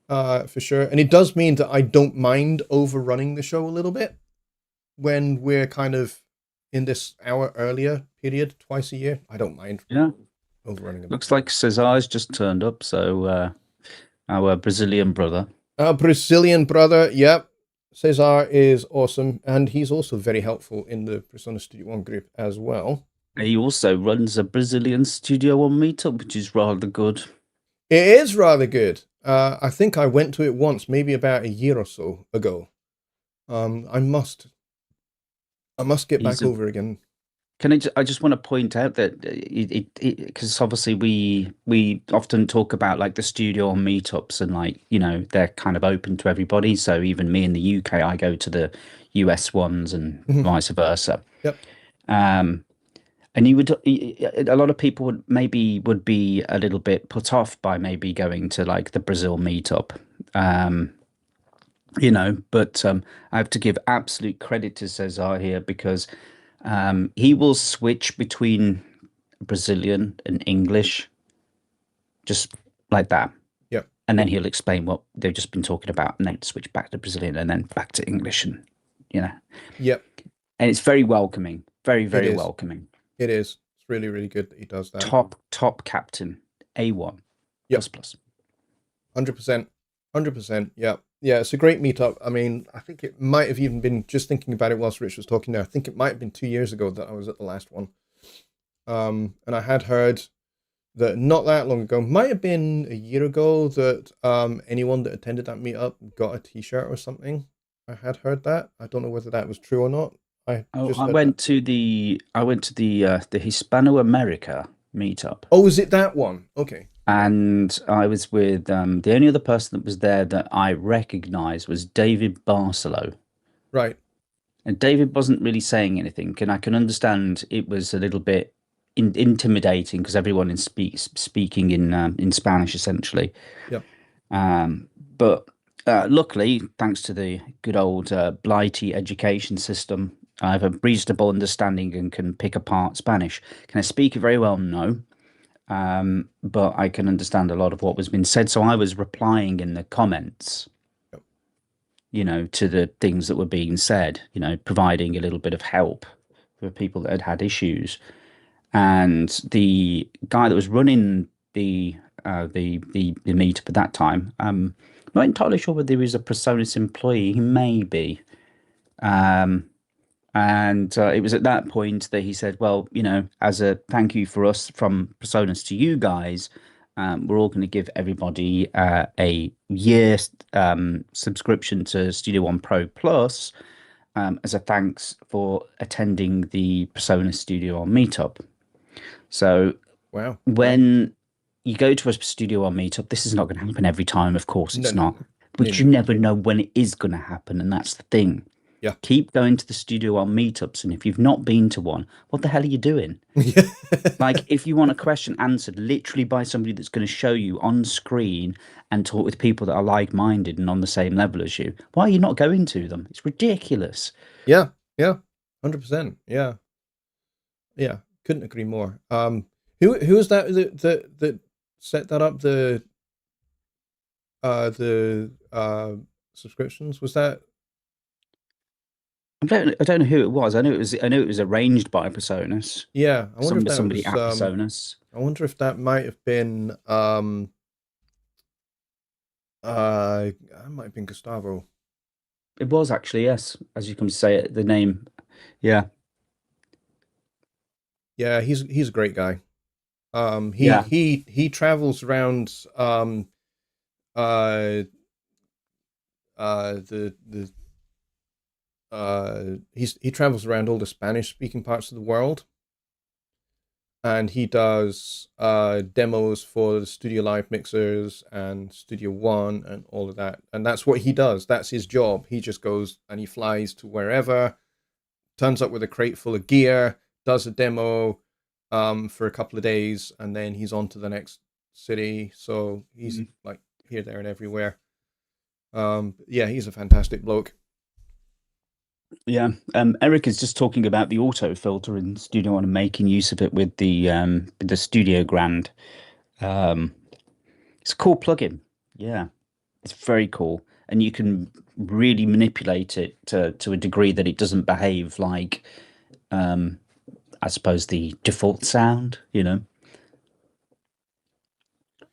For sure. And it does mean that I don't mind overrunning the show a little bit when we're kind of in this hour earlier period, twice a year. I don't mind Yeah. overrunning a bit. Looks like Cesar's just turned up, so our Brazilian brother. Our Brazilian brother, yep. Cesar is awesome, and he's also very helpful in the Persona Studio One group as well. He also runs a Brazilian Studio One meetup, which is rather good. It is rather good. I think I went to it once, maybe about a year or so ago. I must get He's back a over again. I just want to point out that because obviously we often talk about like the studio on meetups and like they're kind of open to everybody. So even me in the UK, I go to the US ones and Mhm. vice versa. Yep. Um, and a lot of people would be a little bit put off by maybe going to like the Brazil meetup. Um, but I have to give absolute credit to Cesar here because he will switch between Brazilian and English just like that. Yep. And then he'll explain what they've just been talking about and then switch back to Brazilian and then back to English and you know. Yep. And it's very welcoming. Very, It very is. welcoming. It is. It's really, really good that he does that. Top captain. A1 Yep. plus. 100%. 100%. Yep. Yeah, it's a great meetup. I mean, I think it might have even been, just thinking about it whilst Rich was talking there, I think it might have been 2 years ago that I was at the last one. And I had heard that not that long ago, might have been a year ago, that anyone that attended that meetup got a t-shirt or something. I had heard that. I don't know whether that was true or not. I Oh, just I heard went that. to the Hispano America meetup. Oh, is it that one? Okay. And I was with the only other person that was there that I recognized was David Barcelo. Right. And David wasn't really saying anything, and I can understand it was a little bit intimidating because everyone is speaking in Spanish essentially. Yep. But luckily, thanks to the good old Blighty education system, I have a reasonable understanding and can pick apart Spanish. Can I speak it very well? No. But I can understand a lot of what was being said. So I was replying in the comments, Yep. to the things that were being said, providing a little bit of help for people that had issues. And the guy that was running the meetup at that time, I'm not entirely sure whether he was a Personas employee. He may be. And it was at that point that he said, well, as a thank you for us from Personas to you guys, we're all going to give everybody a year subscription to Studio One Pro Plus as a thanks for attending the Persona Studio One meetup. So Wow. when you go to a Studio One meetup, this is not going to happen every time, of course No, it's no, not, no. No, but you no. never know when it is going to happen, and that's the thing. Yeah. Keep going to the Studio One meetups, and if you've not been to one, what the hell are you doing? Yeah. Like, if you want a question answered literally by somebody that's going to show you on screen and talk with people that are like-minded and on the same level as you, why are you not going to them? It's ridiculous. Yeah. Yeah. 100%. Yeah. Yeah. Couldn't agree more. Who was that set that up, the subscriptions? Was that? I don't know who it was. I know it was arranged by Personas. Yeah, I wonder if that Somebody was at Personas. I wonder if that might have been that might have been Gustavo. It was actually, yes, as you can say it, the name. Yeah. Yeah, he's a great guy. He Yeah. he travels around uh the he travels around all the Spanish speaking parts of the world, and he does demos for the Studio Live mixers and Studio One and all of that. And that's what he does. That's his job. He just goes and he flies to wherever, turns up with a crate full of gear, does a demo for a couple of days, and then he's on to the next city. So he's like here, there, and everywhere. Yeah, he's a fantastic bloke. Yeah. Eric is just talking about the auto filter in Studio One and making use of it with the Studio Grand. Um, it's a cool plugin. Yeah, it's very cool, and you can really manipulate it to a degree that it doesn't behave like I suppose the default sound,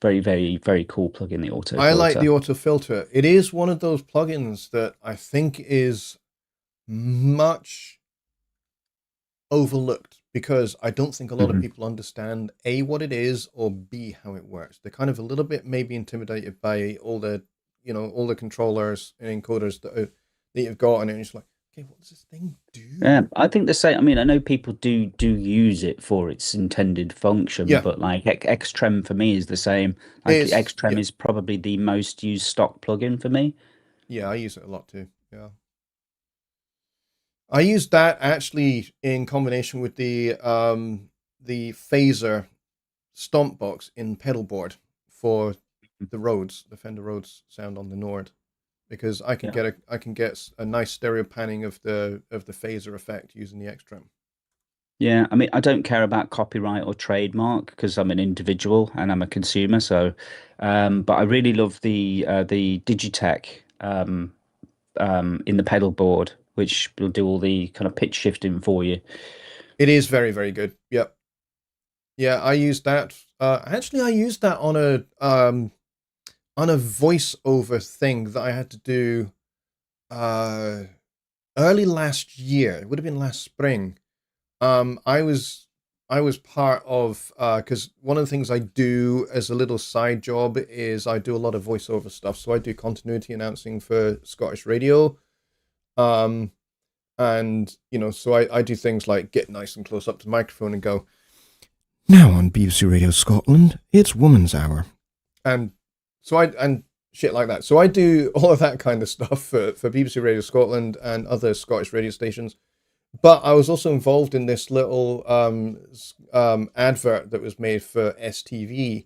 very, very, very cool plugin, the auto I like the filter. auto filter. It is one of those plugins that I think is much overlooked because I don't think a lot of Hmm. people understand A, what it is, or B, how it works. They're kind of a little bit maybe intimidated by all the, all the controllers and encoders that you've got, and it's like, okay, what does this thing do? Yeah, I think the same. I mean, I know people do use it for its intended function, Yeah, but like Xtrem for me is the same. Like it's Xtrem yeah, is probably the most used stock plugin for me. yeah. I use it a lot too. Yeah, I use that actually in combination with the phaser stomp box in pedal board for the Rhodes, the Fender Rhodes sound on the Nord, because Yeah. I can get a nice stereo panning of the phaser effect using the Xtrem. Yeah, I mean, I don't care about copyright or trademark because I'm an individual and I'm a consumer. So, but I really love the Digitech in the pedal board, which will do all the kind of pitch shifting for you. It is very, very good. Yep. Yeah, I used that. Actually, I used that on a voiceover thing that I had to do uh early last year. It would have been last spring. I was part of because one of the things I do as a little side job is I do a lot of voiceover stuff. So I do continuity announcing for Scottish radio. Um, and so I do things like get nice and close up to the microphone and go, now on BBC Radio Scotland, it's Woman's Hour. And and shit like that. So I do all of that kind of stuff for BBC Radio Scotland and other Scottish radio stations. But I was also involved in this little advert that was made for STV,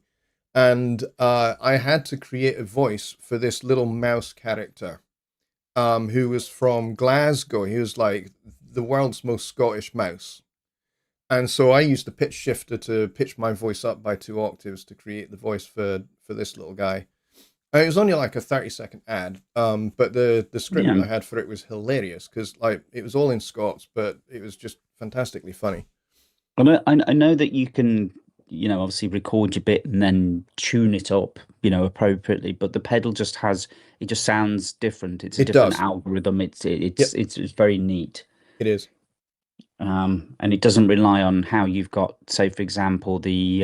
and I had to create a voice for this little mouse character, who was from Glasgow. He was like the world's most Scottish mouse, and so I used the pitch shifter to pitch my voice up by 2 octaves to create the voice for this little guy. It was only like a 30-second ad, but the script that Yeah. I had for it was hilarious because like it was all in Scots, but it was just fantastically funny. I know that you can, obviously record your bit and then tune it up, appropriately, but the pedal it just sounds different. It's a It different does. algorithm. It's Yep, it's very neat. it is. And it doesn't rely on how you've got, say, for example, the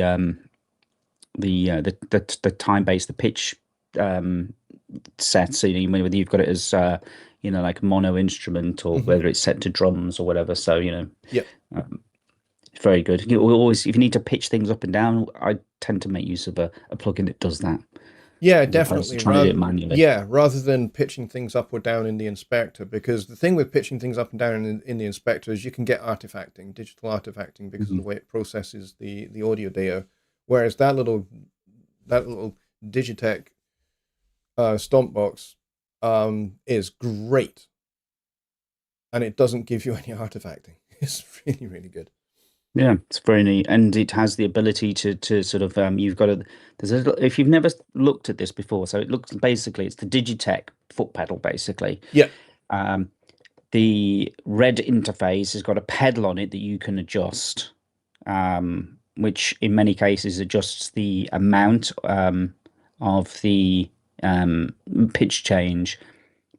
time base, the pitch um set. So whether you've got it as like a mono instrument or Hmm. whether it's set to drums or whatever. So Yep. it's very good. You always, if you need to pitch things up and down, I tend to make use of a plugin that does that Yeah, as opposed to definitely. trying to do it manually. Rather than pitching things up or down in the inspector, because the thing with pitching things up and down in the inspector is you can get artifacting, digital artifacting, because of the Mhm. way it processes the audio data. Whereas that little Digitech stomp box is great, and it doesn't give you any artifacting. It's really, really good. Yeah, it's very neat, and it has the ability to sort of you've got there's a little, if you've never looked at this before, so it looks basically it's the Digitech foot pedal basically. Yeah. Um, the red interface has got a pedal on it that you can adjust, which in many cases adjusts the amount of the um, pitch change.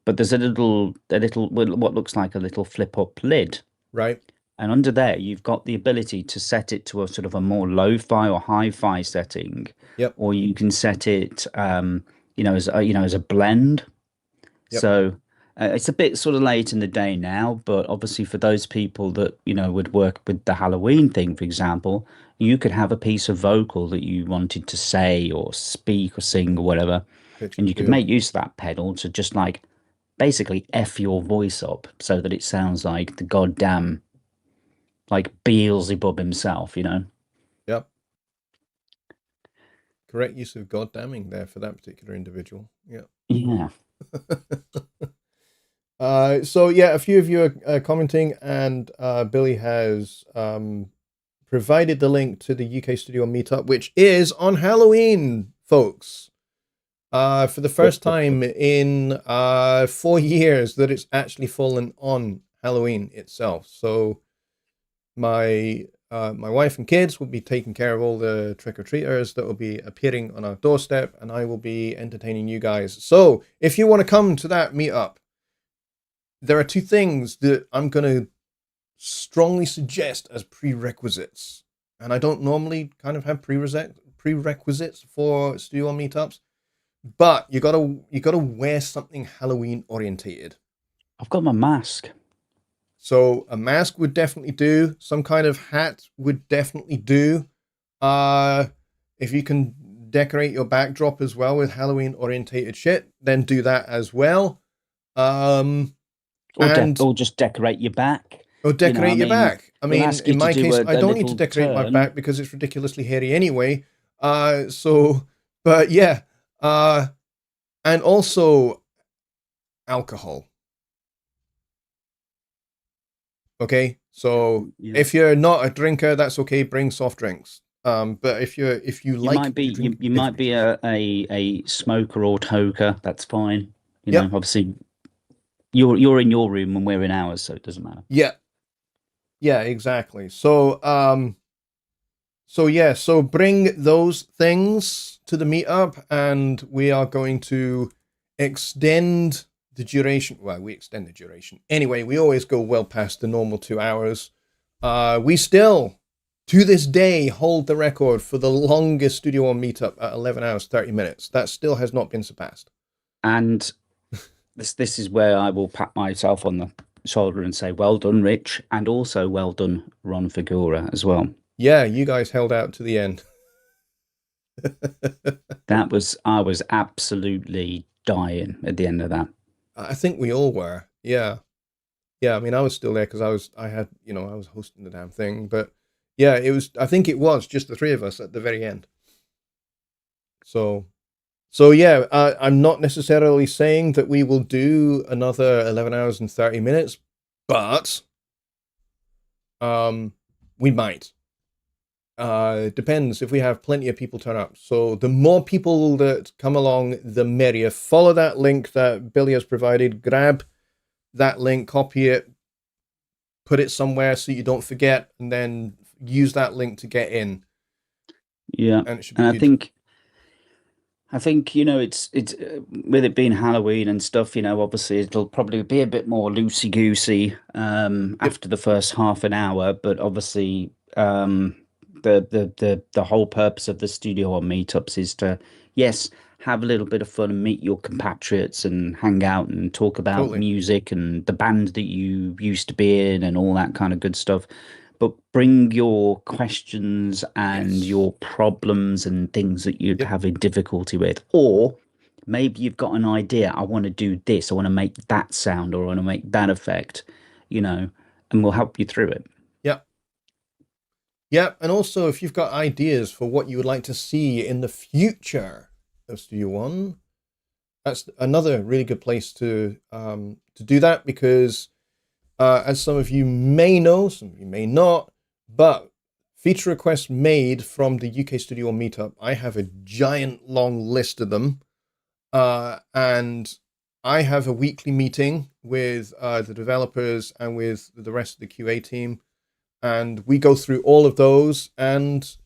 But there's a little what looks like a little flip up lid, Right. and under there you've got the ability to set it to a sort of a more lo-fi or hi-fi setting, Yep. or you can set it, as a blend. Yep. So it's a bit sort of late in the day now, but obviously for those people that, would work with the Halloween thing, for example, you could have a piece of vocal that you wanted to say or speak or sing or whatever, Pitch and and you could feel. make use of that pedal to just like basically F your voice up so that it sounds like the goddamn like Beelzebub himself. Yep. Correct use of goddamning there for that particular individual. Yeah. Yeah. So yeah, a few of you are commenting, and Billy has provided the link to the UK Studio meetup, which is on Halloween, folks. For the first time in 4 years that it's actually fallen on Halloween itself. So my wife and kids will be taking care of all the trick-or-treaters that will be appearing on our doorstep, and I will be entertaining you guys. So if you want to come to that meetup, there are two things that I'm going to strongly suggest as prerequisites. And I don't normally kind of have prerequisites for Studio One meetups, but you gotta wear something Halloween orientated. I've got my mask. So a mask would definitely do. Some kind of hat would definitely do. If you can decorate your backdrop as well with Halloween orientated shit, then do that as well. Or just decorate your back. Or decorate your back. I we'll mean, ask you in my to do case, a I don't need to little decorate my turn. back because it's ridiculously hairy anyway. But yeah. And also alcohol. Okay, so Yeah. if you're not a drinker, that's okay. Bring soft drinks. But if you You like might be to drink you might be beverages, a smoker or toker. That's fine. You know, yep, obviously you're in your room and we're in ours, so it doesn't matter. yeah, yeah, exactly. So bring those things to the meetup, and we are going to extend the duration. Well, we extend the duration anyway. We always go well past the normal 2 hours. We still, to this day, hold the record for the longest Studio One meetup at 11 hours 30 minutes. That still has not been surpassed. And this is where I will pat myself on the shoulder and say, well done, Rich, and also well done, Ron Figura, as well. Yeah, you guys held out to the end. I was absolutely dying at the end of that. I think we all were. Yeah. Yeah, I mean, I was still there because I was hosting the damn thing. But yeah, I think it was just the three of us at the very end. So yeah, I'm not necessarily saying that we will do another 11 hours and 30 minutes, but we might. Depends if we have plenty of people turn up. So the more people that come along, the merrier. Follow that link that Billy has provided. Grab that link, copy it, put it somewhere so you don't forget, and then use that link to get in. Yeah, And it should be and good. I think it's with it being Halloween and stuff. Obviously it'll probably be a bit more loosey goosey Yep, after the first half an hour, but obviously the whole purpose of the Studio One meetups is to, yes, have a little bit of fun and meet your compatriots and hang out and talk about totally. music and the band that you used to be in and all that kind of good stuff. But bring your questions and Yes. your problems and things that you'd Yep, have a difficulty with. Or maybe you've got an idea. I want to do this. I want to make that sound or I want to make that effect, and we'll help you through it. yep. Yep, and also if you've got ideas for what you would like to see in the future of Studio One, that's another really good place to do that because as some of you may know, some of you may not, but feature requests made from the UK Studio One meetup, I have a giant long list of them, and I have a weekly meeting with the developers and with the rest of the QA team, and we go through all of those. And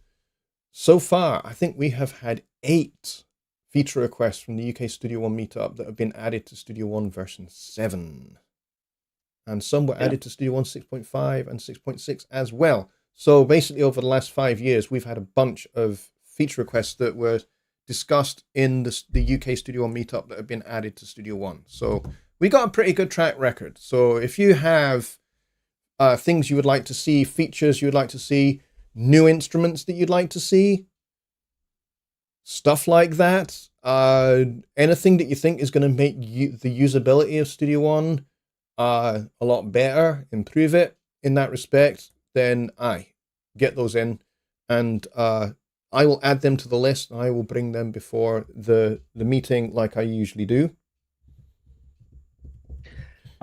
so far, I think we have had 8 feature requests from the UK Studio One meetup that have been added to Studio One version 7. And some were Yeah. added to Studio One 6.5 and 6.6 as well. So basically, over the last 5 years, we've had a bunch of feature requests that were discussed in the UK Studio One meetup that have been added to Studio One. So we got a pretty good track record. So if you have things you would like to see, features you would like to see, new instruments that you'd like to see, stuff like that, anything that you think is going to make the usability of Studio One a lot better, improve it in that respect, then I get those in, and I will add them to the list. I will bring them before the meeting like I usually do.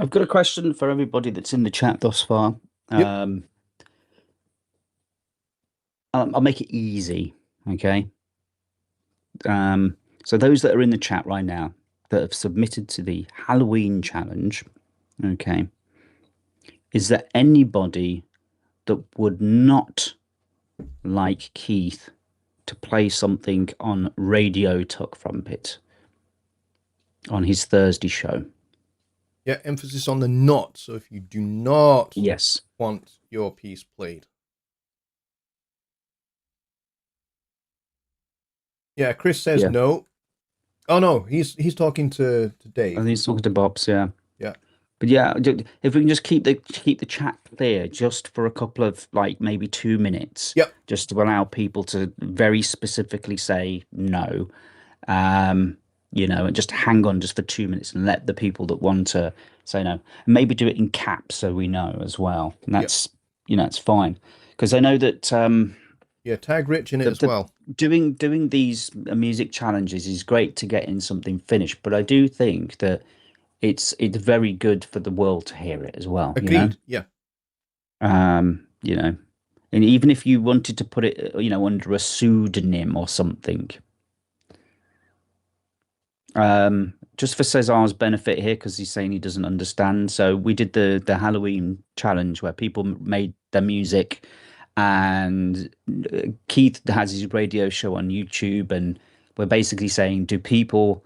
I've got a question for everybody that's in the chat thus far. Yep. I'll make it easy, okay? So those that are in the chat right now that have submitted to the Halloween challenge, okay, is there anybody that would not like Keith to play something on Radio Tuck Trumpet on his Thursday show? Yeah, emphasis on the not. So if you do not Yes. want your piece played. Yeah, Chris says Yeah. no. Oh no, he's talking to Dave. I think he's talking to Bob's, yeah. Yeah. But yeah, if we can just keep the chat clear just for a couple of like maybe 2 minutes, Yep. just to allow people to very specifically say no, and just hang on just for 2 minutes and let the people that want to say no, and maybe do it in caps so we know as well, and that's it's fine because I know that Yeah, tag Rich in it as the well. doing these music challenges is great to get in something finished, but I do think that it's very good for the world to hear it as well. Agreed. Yeah. And even if you wanted to put it, under a pseudonym or something, just for Cesar's benefit here, because he's saying he doesn't understand. So we did the Halloween challenge where people made their music, and Keith has his radio show on YouTube, and we're basically saying, do people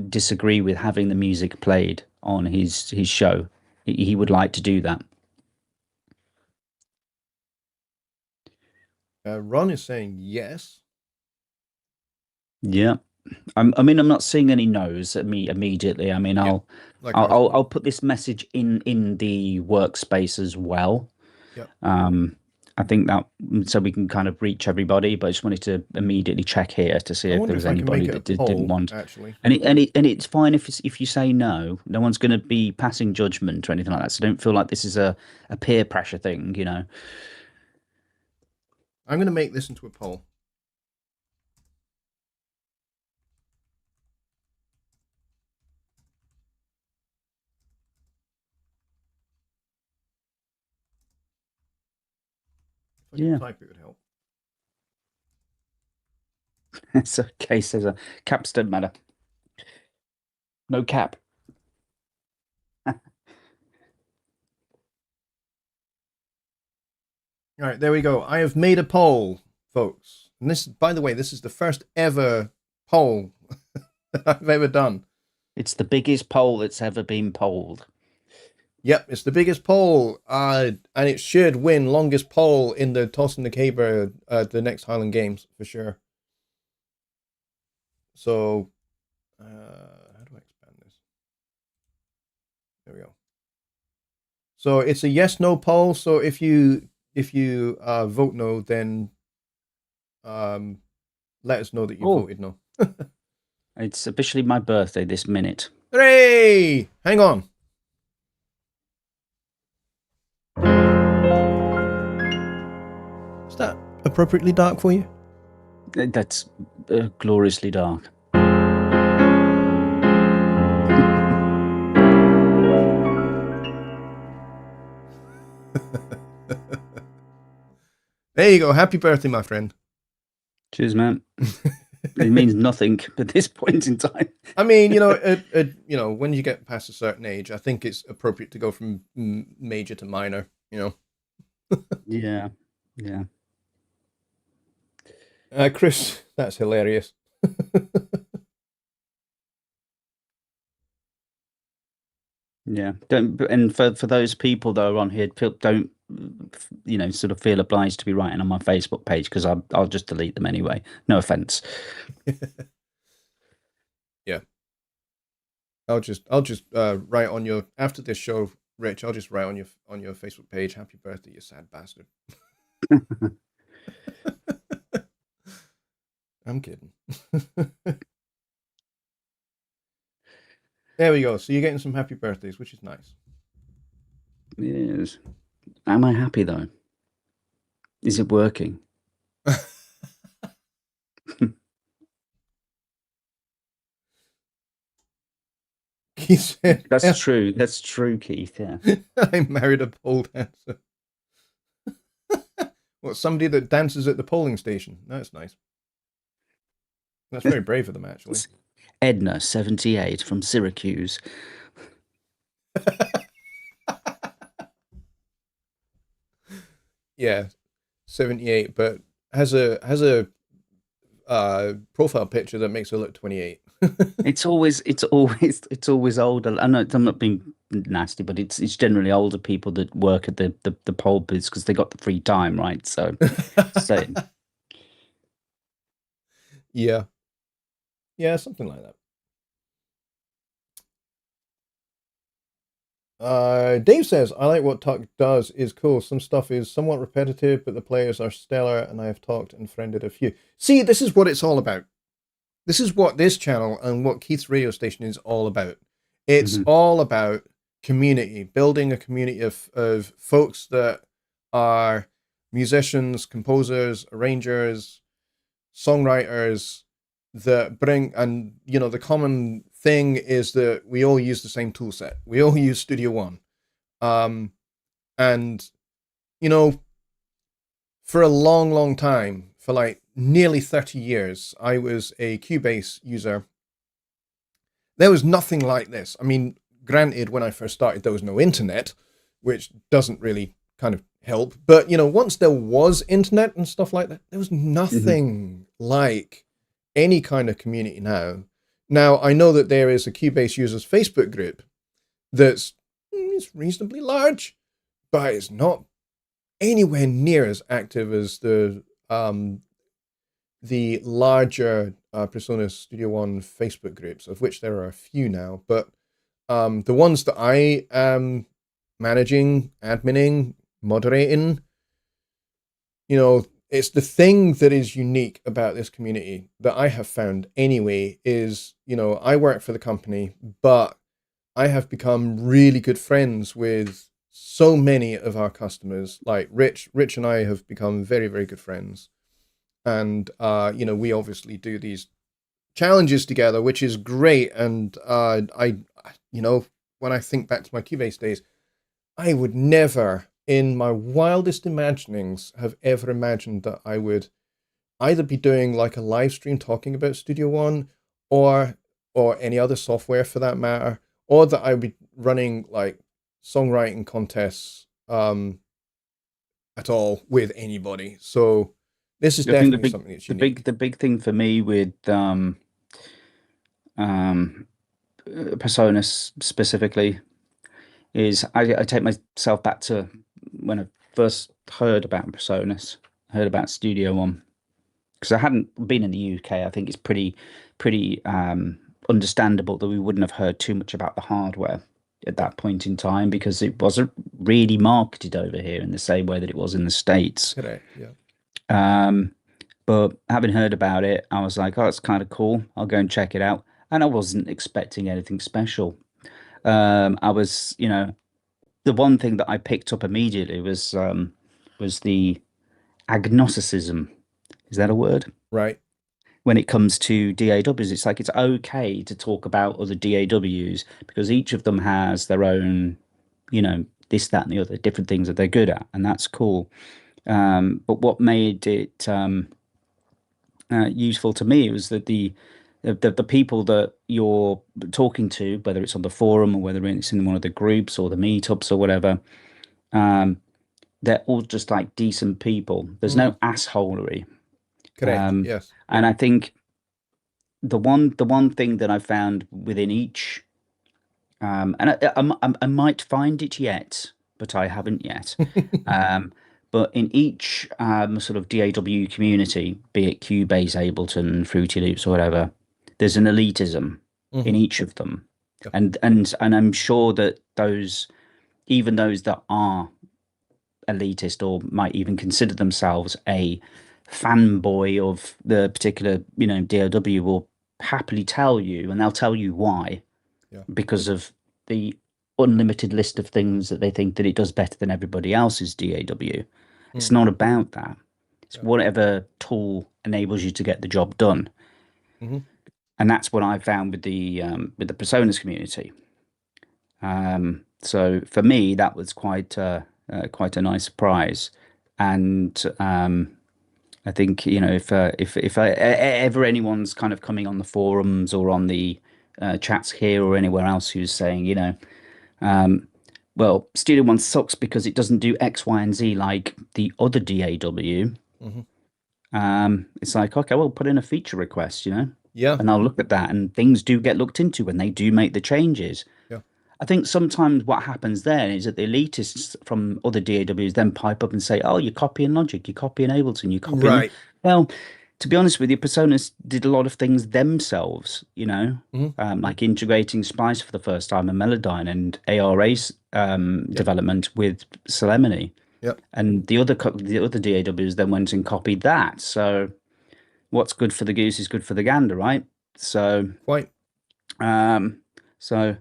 disagree with having the music played on his show? He would like to do that. Ron is saying yes. Yeah. I'm not seeing any no's at me immediately. I mean, I'll put this message in the workspace as well. Yep. I think that so we can kind of reach everybody, but I just wanted to immediately check here to see if there was anybody that didn't want. Actually, and it's fine if you say no. No one's going to be passing judgment or anything like that. So don't feel like this is a peer pressure thing. I'm going to make this into a poll. If I could type, it would help. It's okay, Cesar. Caps don't matter. No cap. All right, there we go. I have made a poll, folks. And this, by the way, this is the first ever poll that I've ever done. It's the biggest poll that's ever been polled. Yep, it's the biggest poll, and it should win longest poll in the Toss and the Caber, the next Highland Games, for sure. So, how do I expand this? There we go. So it's a yes/no poll. So if you vote no, then let us know that you voted no. It's officially my birthday this minute. Hooray! Hang on. Is that appropriately dark for you? That's gloriously dark. There you go. Happy birthday, my friend. Cheers, man. It means nothing at this point in time. I mean, when you get past a certain age, I think it's appropriate to go from major to minor. Yeah. Chris, that's hilarious. Yeah. And for those people that are on here, don't sort of feel obliged to be writing on my Facebook page, because I'll just delete them anyway. No offense. Yeah. I'll just write on your, after this show, Rich, I'll just write on your Facebook page, happy birthday, you sad bastard. I'm kidding. There we go. So you're getting some happy birthdays, which is nice. Yes. Am I happy though? Is it working? He said, That's true. That's true, Keith. Yeah. I married a pole dancer. What, somebody that dances at the polling station? That's nice. That's very brave of them, actually. Edna, 78, from Syracuse. yeah, 78, but has a profile picture that makes her look 28. It's always older. I know I'm not being nasty, but it's generally older people that work at the pub is because they got the free time, right? So Yeah, yeah, something like that. Dave says, I like what Tuck does, is cool. Some stuff is somewhat repetitive, but the players are stellar, and I have talked and friended a few. See, this is what it's all about. This is what this channel and what Keith's radio station is all about. It's mhm. all about community, building a community of folks that are musicians, composers, arrangers, songwriters that bring, and the common thing is that we all use the same tool set. We all use Studio One. Um, and you know, for a long, long time, for like nearly 30 years, I was a Cubase user. There was nothing like this. I mean, granted, when I first started, there was no internet, which doesn't really kind of help. But, once there was internet and stuff like that, there was Mhm. nothing like any kind of community now. Now, I know that there is a Cubase users Facebook group that's it's reasonably large, but it's not anywhere near as active as the larger Personas Studio One Facebook groups, of which there are a few now. But the ones that I am managing, adminning, moderating, it's the thing that is unique about this community that I have found anyway is, I work for the company, but I have become really good friends with so many of our customers. Like Rich and I have become very, very good friends. And we obviously do these challenges together, which is great. And you know, when I think back to my Cubase days, I would never, in my wildest imaginings, have ever imagined that I would either be doing like a live stream talking about Studio One, or any other software for that matter, or that I would be running like songwriting contests at all with anybody. So this is I think definitely something that's the big unique. the big thing for me with um personas specifically is I take myself back to when I first heard about personas, heard about Studio One, because I hadn't been in the UK. I think it's pretty understandable that we wouldn't have heard too much about the hardware at Yeah, that point in time because it wasn't really marketed over here in the same way that it was in the States. correct. Yeah. Um, but having heard about it, I was like, oh, it's kind of cool. I'll go and check it out. And I wasn't expecting anything special. I was, the one thing that I picked up immediately was the agnosticism. Is that a word? Right. When it comes to DAWs, it's like it's okay to talk about other DAWs because each of them has their own, this, that, and the other different things that they're good at, and that's cool. But what made it useful to me was that the people that you're talking to, whether it's on the forum or whether it's in one of the groups or the meetups or whatever, um, they're all just like decent people. There's Mm, no assholery. correct. Um, Yes. Yeah. and I think the one thing that I found within each, and I might find it yet, but I haven't yet. Um, but in each sort of DAW community, be it Cubase, Ableton, Fruity Loops, or whatever, there's an elitism in Hmm. each of them, Yeah. and I'm sure that even those that are elitist or might even consider themselves a fanboy of the particular, DAW will happily tell you, and they'll tell you why, Yeah. because of the unlimited list of things that they think that it does better than everybody else's DAW. It's Mm, not about that. It's yeah. whatever tool enables you to get the job done, Hmm. and that's what I found with the personas community. So for me, that was quite a nice surprise, and I think if ever anyone's kind of coming on the forums or on the chats here or anywhere else who's saying well, Studio One sucks because it doesn't do X, Y, and Z like the other DAW. Hmm. It's like, okay, well, put in a feature request, Yeah, and I'll look at that, and things do get looked into when they do make the changes. yeah. I think sometimes what happens then is that the elitists from other DAWs then pipe up and say, "Oh, you're copying Logic, you're copying Ableton, you're copying." Right. Well, to be honest with you, Personas did a lot of things themselves, Hmm. like integrating Splice for the first time and Melodyne and ARA's Yeah, development with Solemnity. yeah. And the other DAWs then went and copied that. So what's good for the goose is good for the gander, right? So Quite. um, so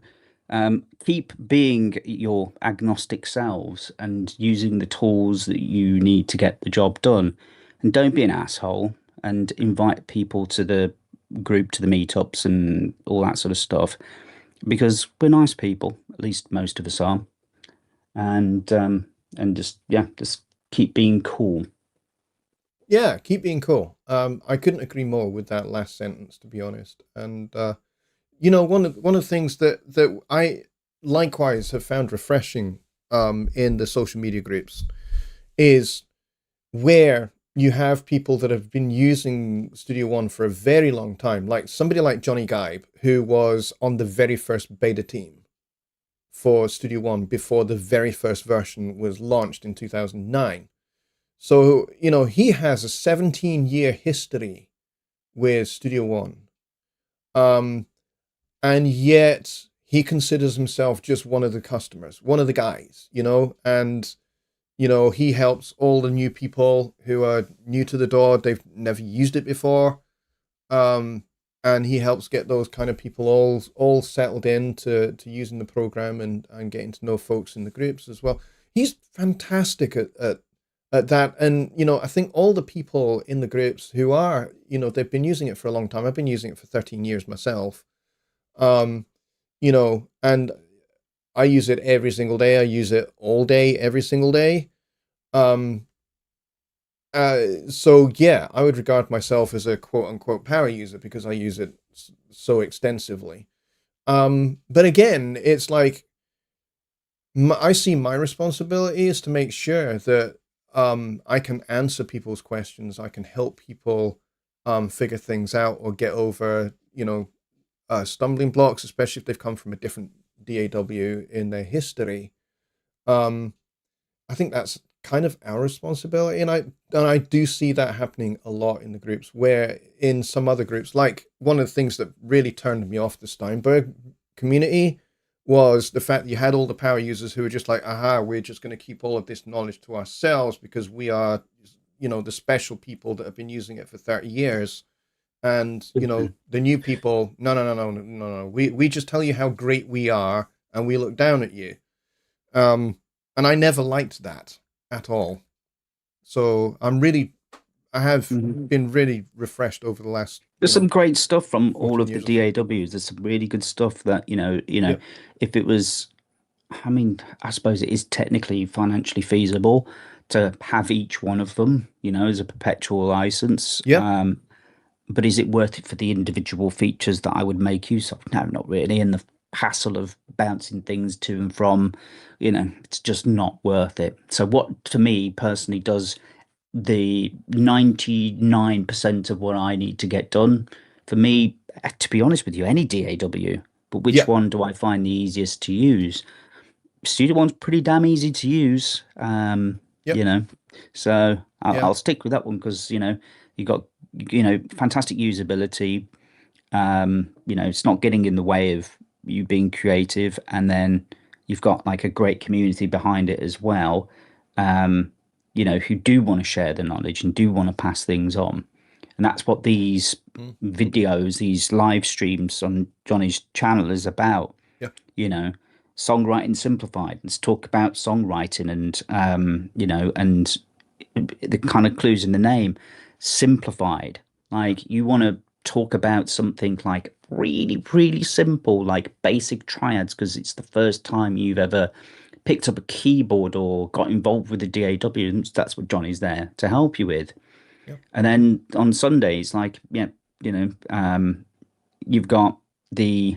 keep being your agnostic selves and using the tools that you need to get the job done. And don't be an asshole and invite people to the group, to the meetups and all that sort of stuff because we're nice people, at least most of us are. And just yeah, just keep being cool. Yeah, keep being cool. I couldn't agree more with that last sentence, to be honest. And one of the things that I likewise have found refreshing in the social media groups is where you have people that have been using Studio One for a very long time, like somebody like Jonny Gibe, who was on the very first beta team for Studio One before the very first version was launched in 2009. So, he has a 17-year history with Studio One. Um, and yet he considers himself just one of the customers, one of the guys, and he helps all the new people who are new to the door. They've never used it before. Um, and he helps get those kind of people all settled in to using the program and getting to know folks in the groups as well. He's fantastic at that. And, I think all the people in the groups who are, they've been using it for a long time. I've been using it for 13 years myself. Um, and I use it every single day. I use it all day, every single day. Um, so yeah, I would regard myself as a quote unquote power user because I use it so extensively. But again, it's like I see my responsibility is to make sure that I can answer people's questions. I can help people figure things out or get over, stumbling blocks, especially if they've come from a different DAW in their history. Um, I think that's kind of our responsibility, and I do see that happening a lot in the groups. Where in some other groups, like one of the things that really turned me off the Steinberg community was the fact that you had all the power users who were just like, aha, we're just going to keep all of this knowledge to ourselves because we are, the special people that have been using it for 30 years. And the new people, no, no, no, no, no, no, no. We just tell you how great we are, and we look down at you. And I never liked that at all. So I have Mhm. been really refreshed over the last, There's some great stuff from all 14 of the years or so. DAWs. There's some really good stuff that, Yeah, if it was, I mean, I suppose it is technically financially feasible to have each one of them, as a perpetual license. yeah, But is it worth it for the individual features that I would make use of? No, not really. And the hassle of bouncing things to and from, it's just not worth it. So what to me personally does the 99% of what I need to get done. For me, to be honest with you, any DAW, but which yeah, one do I find the easiest to use? Studio One's pretty damn easy to use, yep, so yeah, I'll stick with that one because, you got, fantastic usability. It's not getting in the way of you being creative, and then you've got like a great community behind it as well, um, who do want to share the knowledge and do want to pass things on. And that's what these mm, videos, these live streams on Johnny's channel is about, yeah, you know, songwriting simplified. Let's talk about songwriting and, and the kind of clues in the name, simplified. yeah, Like you want to talk about something like really, really simple, like basic triads, because it's the first time you've ever picked up a keyboard or got involved with the DAW, and that's what Johnny's there to help you with. yeah, And then on Sundays, like, yeah, you've got the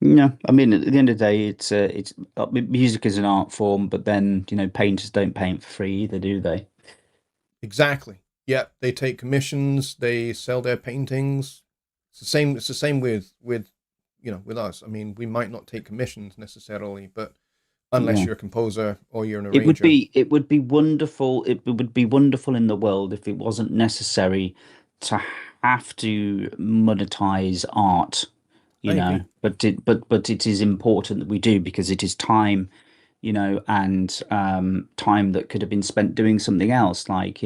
Yeah, I mean, at the end of the day, music is an art form, but then painters don't paint for free either, do they? Exactly. Yeah, they take commissions, they sell their paintings. It's the same. It's the same with with us. I mean, we might not take commissions necessarily, but unless Yeah. you're a composer or you're an It would arranger. be it would be wonderful. It would be wonderful in the world if it wasn't necessary to have to monetize art, I agree. but it is important that we do because it is time, and time that could have been spent doing something else, like,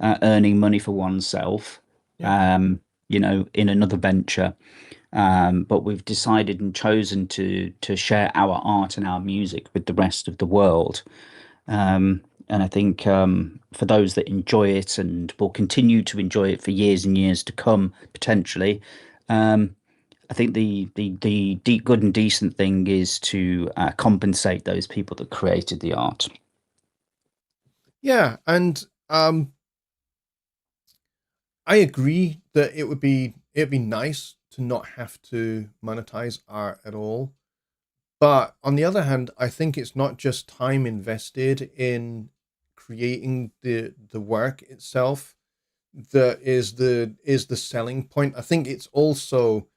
earning money for oneself, Yeah. in another venture. But we've decided and chosen to share our art and our music with the rest of the world. And I think for those that enjoy it and will continue to enjoy it for years and years to come, potentially, I think the good and decent thing is to compensate those people that created the art. Yeah, and I agree that it'd be nice to not have to monetize art at all. But on the other hand, I think it's not just time invested in creating the work itself that is the selling point. I think it's also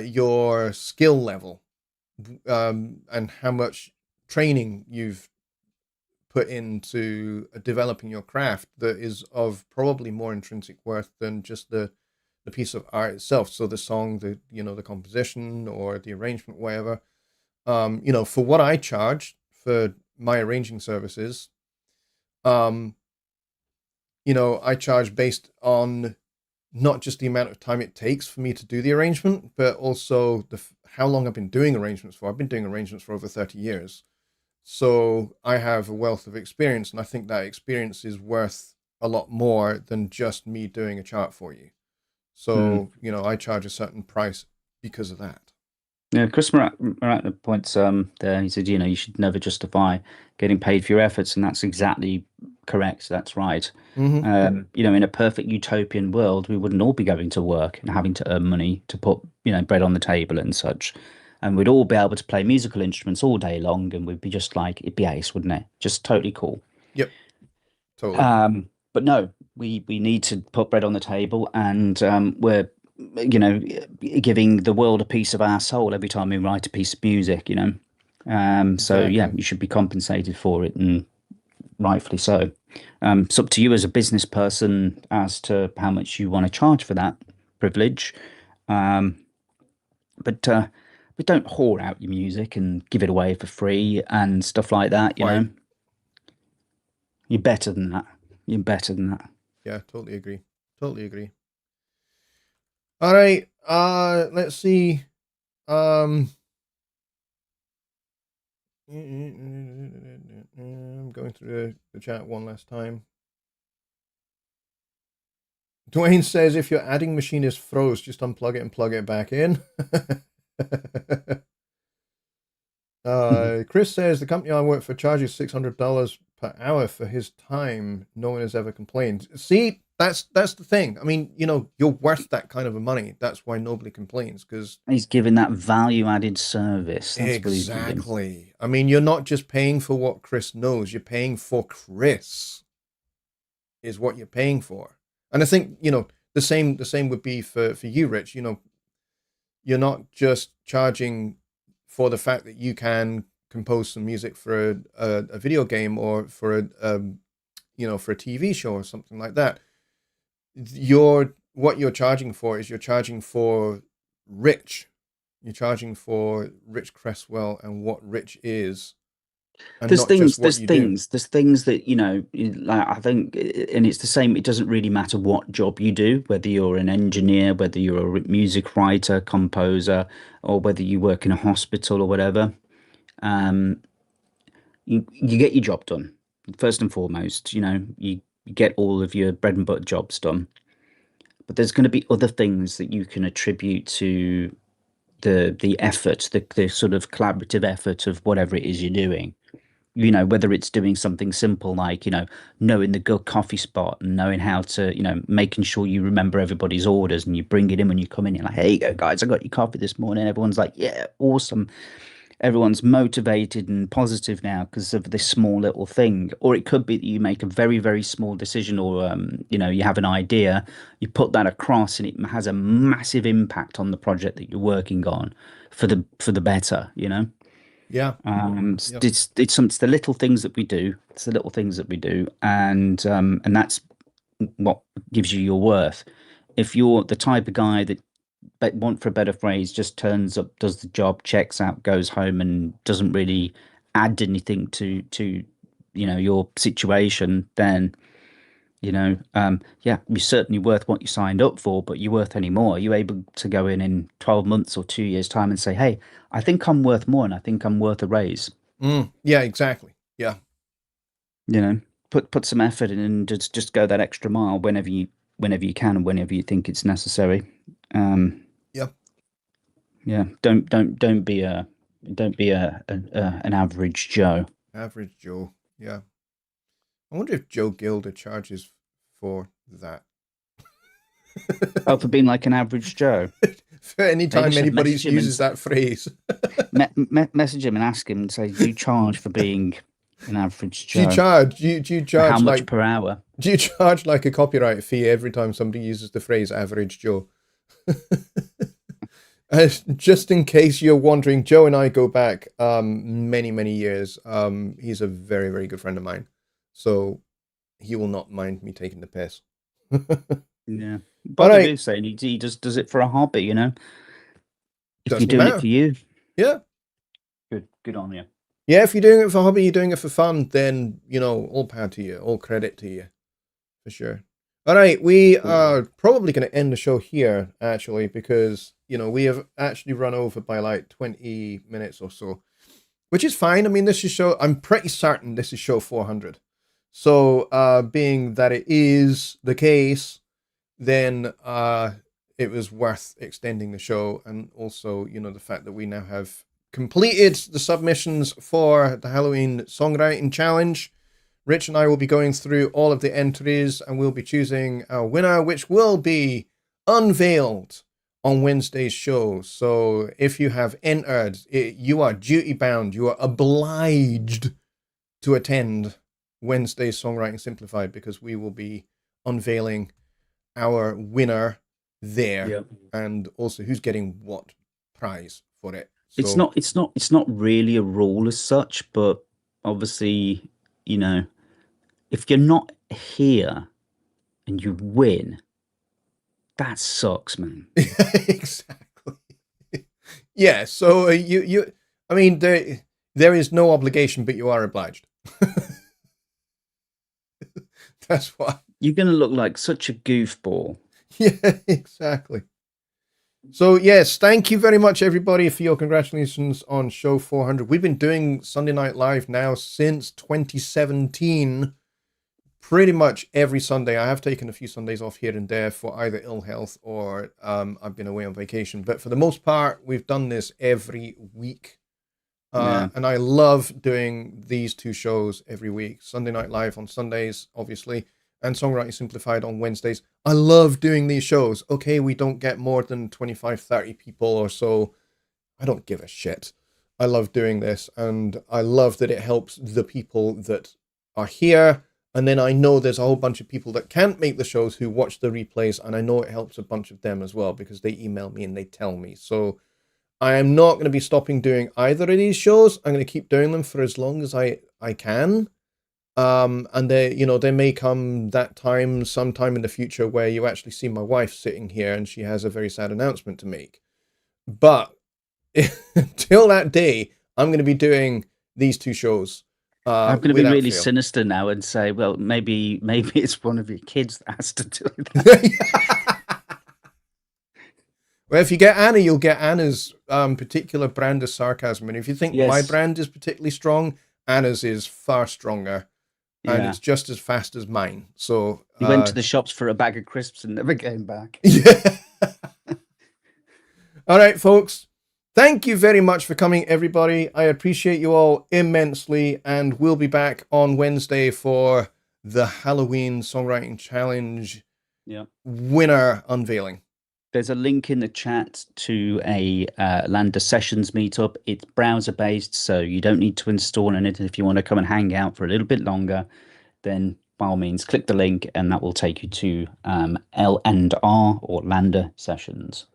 your skill level, and how much training you've put into developing your craft that is of probably more intrinsic worth than just the piece of art itself. So the song, the composition or the arrangement, whatever. For what I charge for my arranging services, um, I charge based on not just the amount of time it takes for me to do the arrangement, but also how long I've been doing arrangements for. I've been doing arrangements for over 30 years. So I have a wealth of experience, and I think that experience is worth a lot more than just me doing a chart for you. Mm. So, I charge a certain price because of that. Yeah, Chris Maratna points there. He said, you should never justify getting paid for your efforts, and that's exactly correct. That's right. Mm-hmm. In a perfect utopian world, we wouldn't all be going to work and having to earn money to put, bread on the table and such. And we'd all be able to play musical instruments all day long, and we'd be just like, it'd be ace, wouldn't it? Just totally cool. Yep, totally. But no, we need to put bread on the table, and we're giving the world a piece of our soul every time we write a piece of music. So yeah, Exactly. you should be compensated for it, and rightfully so. It's up to you as a business person as to how much you want to charge for that privilege. Um, but don't whore out your music and give it away for free and stuff like that. Quite. You're better than that. You're better than that. Yeah, totally agree. Totally agree. All right. Let's see. Um, I'm going through the chat one last time. Dwayne says if your adding machine is froze, just unplug it and plug it back in. Chris says the company I work for charges $600 per hour for his time. No one has ever complained. See, that's the thing. I mean, you're worth that kind of a money. That's why nobody complains, because He's giving that value added service. That's what he's doing. exactly. I mean, you're not just paying for what Chris knows. You're paying for Chris is what you're paying for. And I think, the same would be for you, Rich. You're not just charging for the fact that you can compose some music for a video game or for for a TV show or something like that. What you're charging for is you're charging for Rich. You're charging for Rich Cresswell and what Rich is, and There's not just things, what there's you do. things, there's things that, like I think, and it's the same. It doesn't really matter what job you do, whether you're an engineer, whether you're a music writer, composer, or whether you work in a hospital or whatever. Um, you get your job done. First and foremost, you get all of your bread and butter jobs done. But there's going to be other things that you can attribute to the effort, the sort of collaborative effort of whatever it is you're doing. you know, whether it's doing something simple like, you know, knowing the good coffee spot and knowing how to, you know, making sure you remember everybody's orders and you bring it in when you come in. You're like, "Here you go, guys, I got your coffee this morning." Everyone's like, "Yeah, awesome." Everyone's motivated and positive now because of this small little thing. Or it could be that you make a very, very small decision, or you know, you have an idea, you put that across, and it has a massive impact on the project that you're working on for the better, you know. Yeah. Yep. It's the little things that we do. It's the little things that we do, and that's what gives you your worth. If you're the type of guy that, want for a better phrase, just turns up, does the job, checks out, goes home, and doesn't really add anything to you know, your situation, then, you know, yeah, you're certainly worth what you signed up for, but you're worth any more. Are you able to go in 12 months or 2 years time and say, "Hey, I think I'm worth more, and I think I'm worth a raise"? Yeah, exactly. Yeah. You know, put some effort in and just go that extra mile whenever you can and whenever you think it's necessary. Yep. Yeah, don't be an average Joe. Average Joe. Yeah. I wonder if Joe Gilder charges for that. Oh, for being like an average Joe. For any Maybe time should anybody message him uses that phrase. message him and ask him and say, "Do you charge for being an average Do you Joe? charge? Do you How charge much like? per hour?" Do you charge like a copyright fee every time somebody uses the phrase "average Joe"? Just in case you're wondering, Joe and I go back many, many years. He's a very, very good friend of mine, so he will not mind me taking the piss. Yeah, All Bobby right, Boo saying he just does it for a hobby. You know, if you're doesn't doing it matter. for you, Yeah, good on you. yeah. If you're doing it for hobby, you're doing it for fun, then you know, all power to you, all credit to you, for sure. All right, we are probably going to end the show here, actually, because you know we have actually run over by like 20 minutes or so, which is fine. I mean, this is show. I'm pretty certain this is show 400. So, being that it is the case, then it was worth extending the show, and also, you know, the fact that we now have completed the submissions for the Halloween Songwriting Challenge. Rich and I will be going through all of the entries, and we'll be choosing our winner, which will be unveiled on Wednesday's show. So if you have entered, you are duty bound. You are obliged to attend Wednesday's Songwriting Simplified, because we will be unveiling our winner there, Yep. and also who's getting what prize for it. So, It's not really a rule as such, but obviously, you know, if you're not here and you win, that sucks, man. exactly. Yeah. So I mean, there is no obligation, but you are obliged. That's why. You're gonna look like such a goofball. Yeah, exactly. So yes, thank you very much, everybody, for your congratulations on show 400. We've been doing Sunday Night Live now since 2017. Pretty much every Sunday. I have taken a few Sundays off here and there for either ill health or I've been away on vacation. But for the most part, we've done this every week. Yeah. And I love doing these two shows every week. Sunday Night Live on Sundays, obviously, and Songwriting Simplified on Wednesdays. I love doing these shows. Okay, we don't get more than 25, 30 people or so. I don't give a shit. I love doing this, and I love that it helps the people that are here. And then I know there's a whole bunch of people that can't make the shows who watch the replays, and I know it helps a bunch of them as well, because they email me and they tell me. So I am not going to be stopping doing either of these shows. I'm going to keep doing them for as long as I can. And they, you know, there may come that time sometime in the future where you actually see my wife sitting here and she has a very sad announcement to make. But until that day, I'm going to be doing these two shows. I'm going to be really fail. sinister now and say, well, maybe it's one of your kids that has to do that. Well, if you get Anna, you'll get Anna's particular brand of sarcasm. And if you think my Yes. brand is particularly strong, Anna's is far stronger. And Yeah. it's just as fast as mine. So He went to the shops for a bag of crisps and never came back. yeah. All right, folks. Thank you very much for coming, everybody. I appreciate you all immensely, and we'll be back on Wednesday for the Halloween Songwriting Challenge winner unveiling. There's a link in the chat to a Lander Sessions meetup. It's browser-based, so you don't need to install anything. If you want to come and hang out for a little bit longer, then by all means, click the link, and that will take you to L&R or Lander Sessions.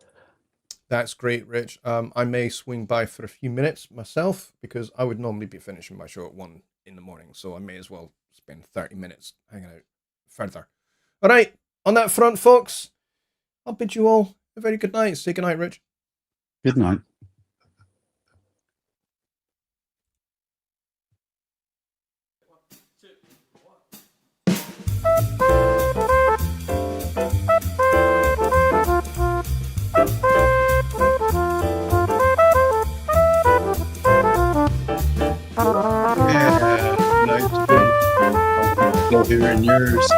That's great, Rich. I may swing by for a few minutes myself, because I would normally be finishing my show at 1 in the morning, so I may as well spend 30 minutes hanging out further. All right, on that front, folks, I'll bid you all a very good night. Say good night, Rich. Good night. Yeah, nice. Go here and yours.